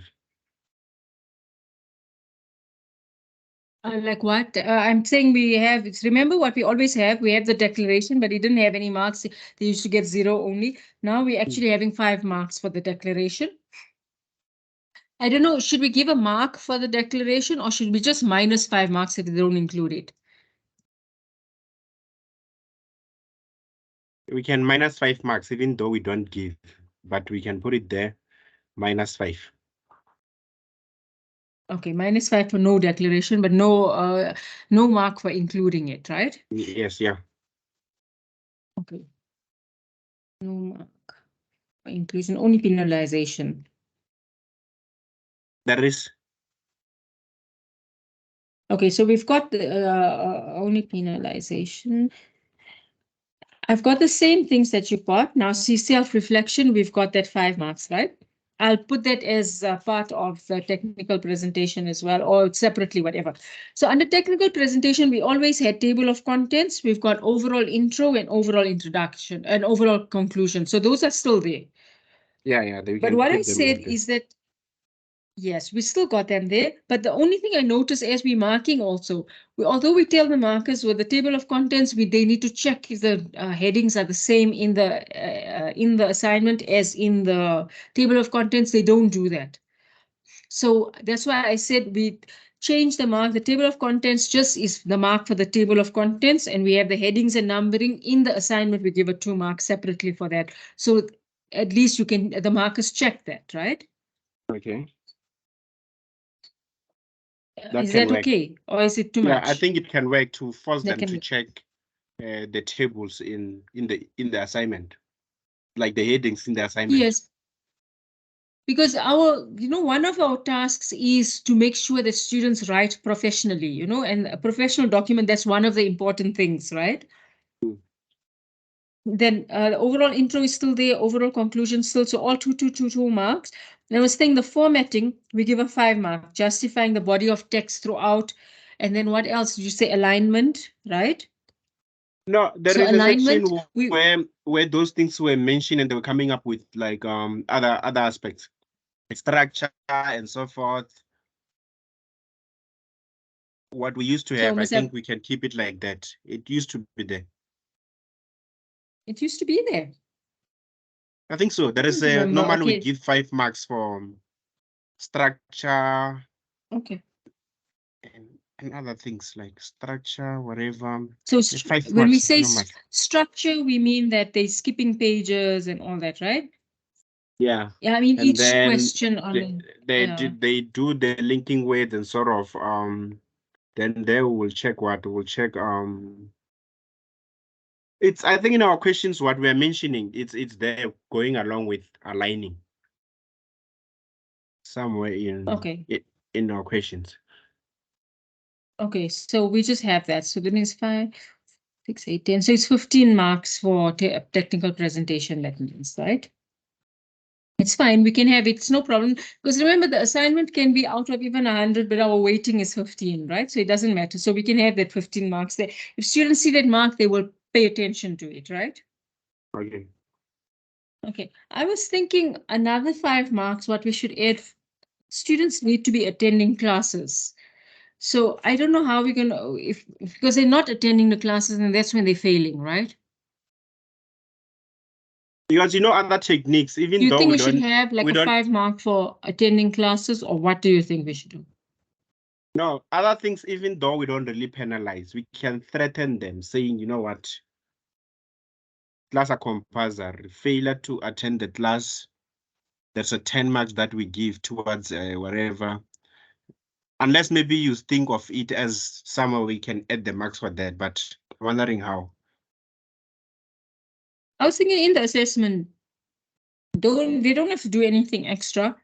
Speaker 1: Like what? I'm saying we have, remember what we always have? We have the declaration, but it didn't have any marks. They used to get 0 only. Now we're actually having 5 marks for the declaration. I don't know, should we give a mark for the declaration or should we just minus 5 marks if they don't include it?
Speaker 2: We can minus 5 marks, even though we don't give, but we can put it there, minus 5.
Speaker 1: Okay, minus 5 for no declaration, but no mark for including it, right?
Speaker 2: Yes, yeah.
Speaker 1: Okay. No mark for inclusion, only penalization.
Speaker 2: There is.
Speaker 1: Okay, so we've got the only penalization. I've got the same things that you've got. Now, see self-reflection, we've got that 5 marks, right? I'll put that as part of the technical presentation as well, or separately, whatever. So under technical presentation, we always had table of contents. We've got overall intro and overall introduction and overall conclusion. So those are still there.
Speaker 2: Yeah, we
Speaker 1: But
Speaker 2: can
Speaker 1: what I
Speaker 2: put them
Speaker 1: said
Speaker 2: over there.
Speaker 1: is that yes, we still got them there, but the only thing I noticed as we marking also, although we tell the markers with the table of contents, they need to check if the headings are the same in the assignment as in the table of contents. They don't do that. So that's why I said we change the mark. The table of contents just is the mark for the table of contents, and we have the headings and numbering in the assignment. We give a 2 marks separately for that. So at least you can the markers check that, right?
Speaker 2: Okay. That
Speaker 1: Is
Speaker 2: can
Speaker 1: that
Speaker 2: work.
Speaker 1: okay, or is it too
Speaker 2: Yeah, I
Speaker 1: much?
Speaker 2: think it can work to force
Speaker 1: That
Speaker 2: them to
Speaker 1: can
Speaker 2: check the tables in the assignment, like the headings in the assignment.
Speaker 1: yes, because one of our tasks is to make sure that students write professionally, and a professional document, that's one of the important things, right? Then the overall intro is still there, overall conclusion still, so all two marks. And I was saying the formatting, we give a 5 mark, justifying the body of text throughout. And then what else did you say? Alignment, right?
Speaker 2: No, there
Speaker 1: So
Speaker 2: is a section
Speaker 1: alignment, we
Speaker 2: where those things were mentioned and they were coming up with like other aspects, like structure and so forth. What we used to
Speaker 1: so
Speaker 2: have, I
Speaker 1: must have
Speaker 2: think we can keep it like that. It used to be there.
Speaker 1: it used to be there.
Speaker 2: I think so.
Speaker 1: I
Speaker 2: There is
Speaker 1: don't
Speaker 2: a
Speaker 1: remember.
Speaker 2: normally we
Speaker 1: Okay.
Speaker 2: give 5 marks for structure
Speaker 1: Okay.
Speaker 2: and other things like structure, whatever.
Speaker 1: So
Speaker 2: 5
Speaker 1: when we
Speaker 2: marks
Speaker 1: say
Speaker 2: normally.
Speaker 1: structure, we mean that they're skipping pages and all that, right?
Speaker 2: Yeah.
Speaker 1: Yeah, I mean
Speaker 2: And
Speaker 1: each
Speaker 2: then
Speaker 1: question on yeah.
Speaker 2: they do the linking words and sort of then they will check what will check it's I think in our questions what we're mentioning it's there going along with aligning somewhere
Speaker 1: Okay.
Speaker 2: in our questions.
Speaker 1: Okay, so we just have that. So that means 5, 6, 8, 10. So it's 15 marks for technical presentation, that means, right? It's fine. We can have it. It's no problem. Because remember, the assignment can be out of even 100, but our weighting is 15, right? So it doesn't matter. So we can have that 15 marks there. If students see that mark, they will pay attention to it, right?
Speaker 2: Okay.
Speaker 1: Okay. I was thinking another 5 marks, what we should add, students need to be attending classes. So I don't know how we're going to, if because they're not attending the classes and that's when they're failing, right?
Speaker 2: Because other techniques, even
Speaker 1: Do you
Speaker 2: though
Speaker 1: think
Speaker 2: we
Speaker 1: we should
Speaker 2: don't
Speaker 1: have like
Speaker 2: we
Speaker 1: a
Speaker 2: don't
Speaker 1: 5 mark for attending classes, or what do you think we should do?
Speaker 2: no other things, even though we don't really penalize, we can threaten them saying, you know what, class are compulsory. Failure to attend the class, there's a 10 marks that we give towards whatever. Unless maybe you think of it as somewhere we can add the marks for that, but I'm wondering how.
Speaker 1: I was thinking in the assessment, they don't have to do anything extra.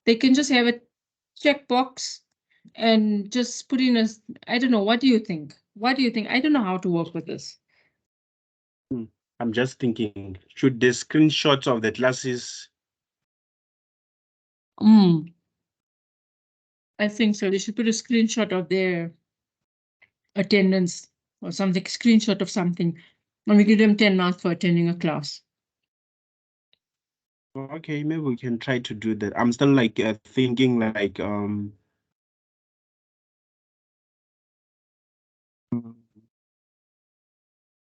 Speaker 1: They can just have a checkbox and just put in a, I don't know, what do you think? What do you think? I don't know how to work with this.
Speaker 2: I'm just thinking, should the screenshots of the classes?
Speaker 1: I think so. They should put a screenshot of their attendance or something, screenshot of something, and we give them 10 marks for attending a class.
Speaker 2: Okay, maybe we can try to do that. I'm still like thinking like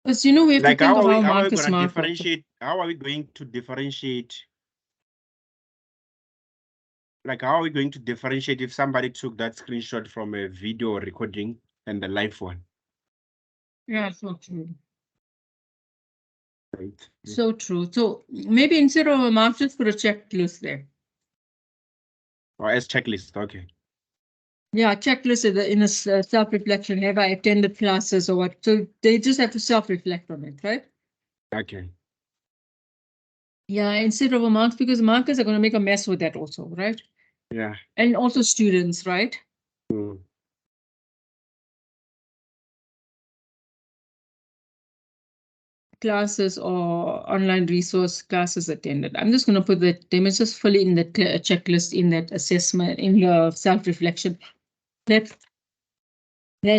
Speaker 1: Because we have
Speaker 2: like
Speaker 1: to think of how
Speaker 2: how are we
Speaker 1: Marcus
Speaker 2: gonna
Speaker 1: Mark.
Speaker 2: differentiate? How are we going to differentiate? Like how are we going to differentiate if somebody took that screenshot from a video recording and the live one?
Speaker 1: Yeah, so true.
Speaker 2: Right.
Speaker 1: So true. So maybe instead of a mark, just put a checklist there.
Speaker 2: Or as checklist, okay.
Speaker 1: Yeah, checklist in a self-reflection. Have I attended classes or what? So they just have to self-reflect on it, right?
Speaker 2: Okay.
Speaker 1: Yeah, instead of a marks, because markers are going to make a mess with that also, right?
Speaker 2: Yeah.
Speaker 1: And also students, right?
Speaker 2: Mm.
Speaker 1: Classes or online resource classes attended. I'm just going to put that they must just fill in the checklist in that assessment, in the self-reflection. That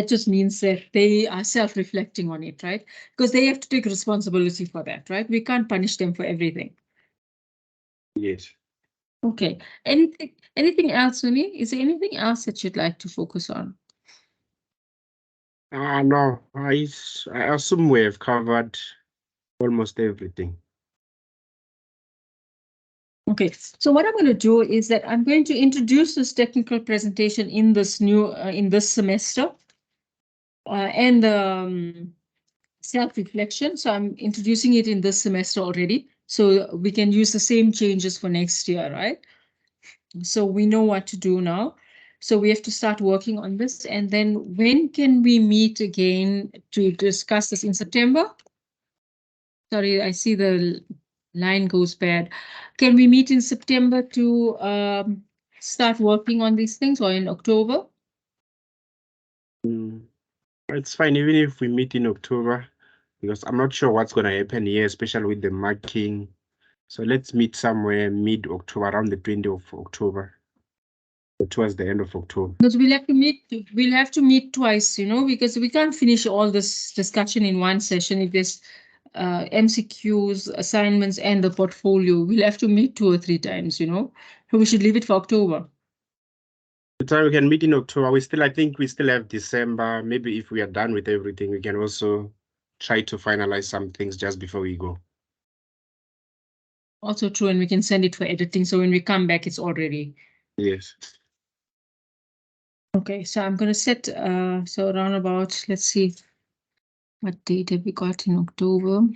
Speaker 1: just means that they are self-reflecting on it, right? Because they have to take responsibility for that, right? We can't punish them for everything.
Speaker 2: Yes.
Speaker 1: Okay. Anything else, Suni? Is there anything else that you'd like to focus on?
Speaker 2: No, I assume we have covered almost everything.
Speaker 1: Okay, so what I'm going to do is that I'm going to introduce this technical presentation in this new in this semester, and self-reflection. So I'm introducing it in this semester already, so we can use the same changes for next year, right? So we know what to do now. So we have to start working on this. And then when can we meet again to discuss this? In September? Sorry, I see the line goes bad. Can we meet in September to start working on these things, or in October?
Speaker 2: It's fine even if we meet in October, because I'm not sure what's going to happen here, especially with the marking. So let's meet somewhere mid-October, around the 20th of October, or towards the end of October.
Speaker 1: Because we'll have to meet twice, because we can't finish all this discussion in one session. If there's MCQs, assignments, and the portfolio, we'll have to meet 2 or 3 times, So we should leave it for October.
Speaker 2: The time we can meet in October, I think we still have December. Maybe if we are done with everything, we can also try to finalize some things just before we go.
Speaker 1: Also true, and we can send it for editing. So when we come back, it's already.
Speaker 2: Yes.
Speaker 1: Okay, so I'm going to set, so around about, let's see, what date have we got in October?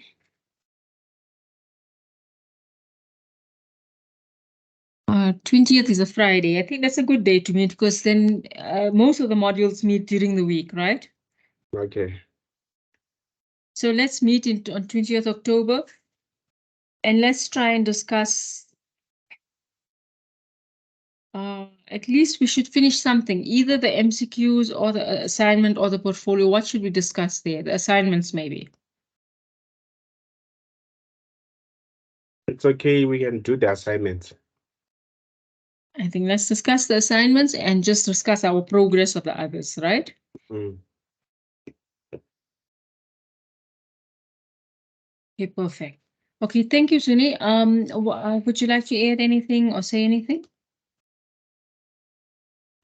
Speaker 1: 20th is a Friday. I think that's a good day to meet, because then most of the modules meet during the week, right?
Speaker 2: Okay.
Speaker 1: So let's meet on 20th October, and let's try and discuss. At least we should finish something, either the MCQs or the assignment or the portfolio. What should we discuss there? The assignments, maybe.
Speaker 2: It's okay, we can do the assignments.
Speaker 1: I think let's discuss the assignments and just discuss our progress of the others, right? Okay, perfect. Okay, thank you, Suni. Would you like to add anything or say anything?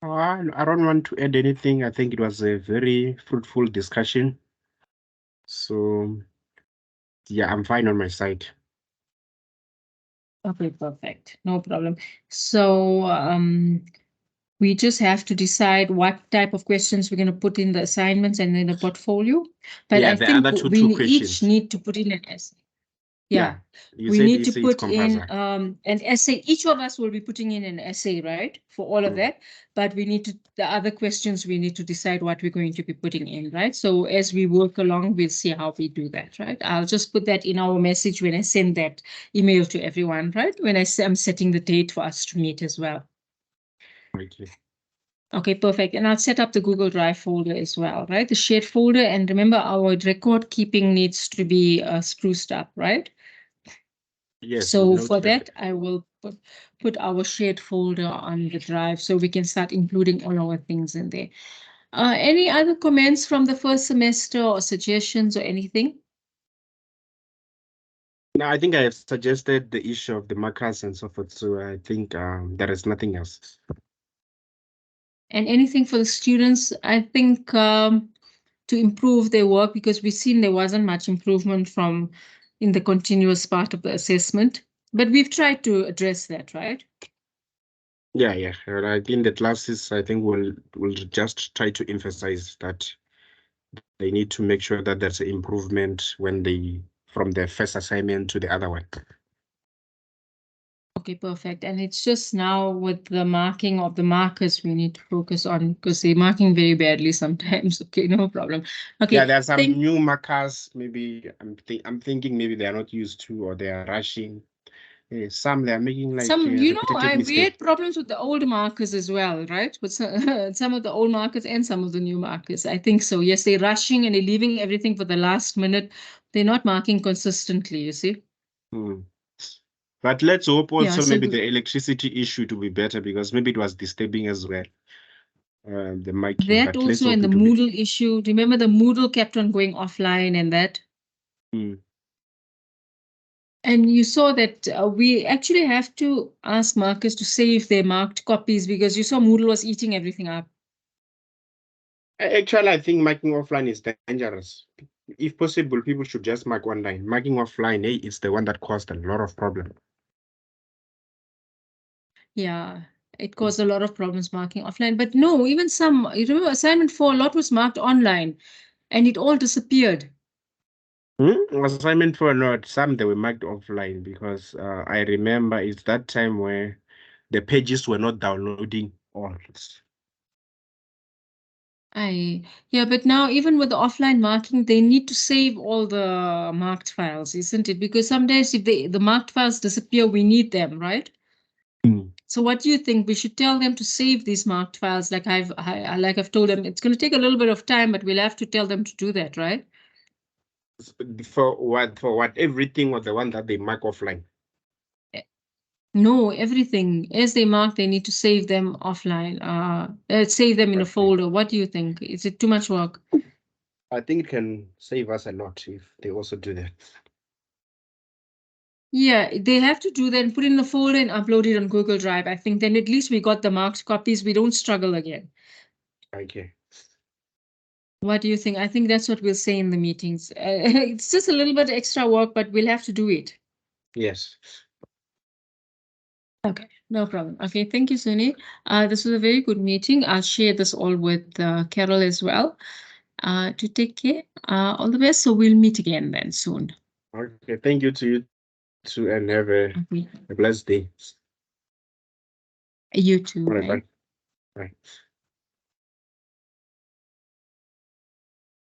Speaker 2: I don't want to add anything. I think it was a very fruitful discussion. So, yeah, I'm fine on my side.
Speaker 1: Okay, perfect. No problem. So we just have to decide what type of questions we're going to put in the assignments and in the portfolio. But
Speaker 2: Yeah,
Speaker 1: I
Speaker 2: the
Speaker 1: think
Speaker 2: other two
Speaker 1: each
Speaker 2: questions.
Speaker 1: need to put in an essay. Yeah,
Speaker 2: Yeah, you
Speaker 1: we
Speaker 2: said
Speaker 1: need to
Speaker 2: it's
Speaker 1: put in
Speaker 2: compulsory.
Speaker 1: an essay. Each of us will be putting in an essay, right, for all of
Speaker 2: Mm.
Speaker 1: that. But we need to, the other questions, we need to decide what we're going to be putting in, right? So as we work along, we'll see how we do that, right? I'll just put that in our message when I send that email to everyone, right? When I'm setting the date for us to meet as well.
Speaker 2: Okay.
Speaker 1: Okay, perfect. And I'll set up the Google Drive folder as well, right? The shared folder. And remember, our record keeping needs to be spruced up, right?
Speaker 2: Yes,
Speaker 1: So for
Speaker 2: noted.
Speaker 1: that, I will put our shared folder on the drive so we can start including all our things in there. Any other comments from the first semester or suggestions or anything?
Speaker 2: No, I think I have suggested the issue of the markers and so forth. So I think there is nothing else.
Speaker 1: And anything for the students? I think to improve their work, because we've seen there wasn't much improvement from in the continuous part of the assessment, but we've tried to address that, right?
Speaker 2: Yeah, yeah. And I think the classes, I think we'll just try to emphasize that they need to make sure that there's an improvement when they from the first assignment to the other one.
Speaker 1: Okay, perfect. And it's just now with the marking of the markers we need to focus on, because they're marking very badly sometimes. Okay, no problem. Okay,
Speaker 2: Yeah, there are some new markers. Maybe I'm thinking maybe they are not used to or they are rushing. Some they are making like
Speaker 1: some,
Speaker 2: repetitive
Speaker 1: we
Speaker 2: mistakes.
Speaker 1: had problems with the old markers as well, right? With some of the old markers and some of the new markers. I think so. Yes, they're rushing and they're leaving everything for the last minute. They're not marking consistently, you see.
Speaker 2: Hmm. But let's hope
Speaker 1: Yeah,
Speaker 2: also
Speaker 1: so
Speaker 2: maybe the electricity issue to be better because maybe it was disturbing as well. The marking,
Speaker 1: that
Speaker 2: but let's
Speaker 1: also, and
Speaker 2: hope
Speaker 1: the
Speaker 2: it will be.
Speaker 1: Moodle issue. Remember the Moodle kept on going offline and that.
Speaker 2: Hmm.
Speaker 1: And you saw that we actually have to ask markers to save their marked copies, because you saw Moodle was eating everything up.
Speaker 2: Actually, I think marking offline is dangerous. If possible, people should just mark online. Marking offline, hey, it's the one that caused a lot of problem.
Speaker 1: Yeah, it caused a lot of problems marking offline. But no, even some, you remember assignment 4, a lot was marked online and it all disappeared.
Speaker 2: Assignment for not some they were marked offline because I remember it's that time where the pages were not downloading all.
Speaker 1: Yeah, but now even with the offline marking, they need to save all the marked files, isn't it? Because sometimes if the marked files disappear, we need them, right?
Speaker 2: Mm.
Speaker 1: So what do you think? We should tell them to save these marked files, like like I've told them. It's going to take a little bit of time, but we'll have to tell them to do that, right?
Speaker 2: For what? For what? Everything was the one that they mark offline.
Speaker 1: No, everything. As they mark, they need to save them offline. Save them in a
Speaker 2: Okay.
Speaker 1: folder. What do you think? Is it too much work?
Speaker 2: I think it can save us a lot if they also do that.
Speaker 1: Yeah, they have to do that and put it in the folder and upload it on Google Drive. I think then at least we got the marked copies. We don't struggle again.
Speaker 2: Okay.
Speaker 1: What do you think? I think that's what we'll say in the meetings. It's just a little bit extra work, but we'll have to do it.
Speaker 2: Yes.
Speaker 1: Okay, no problem. Okay, thank you, Suni. This was a very good meeting. I'll share this all with Carol as well. To take care. All the best. So we'll meet again then soon.
Speaker 2: Okay. Thank you to you too, and have
Speaker 1: Okay.
Speaker 2: a blessed day.
Speaker 1: You too.
Speaker 2: All right.
Speaker 1: Bye.
Speaker 2: Bye. Bye.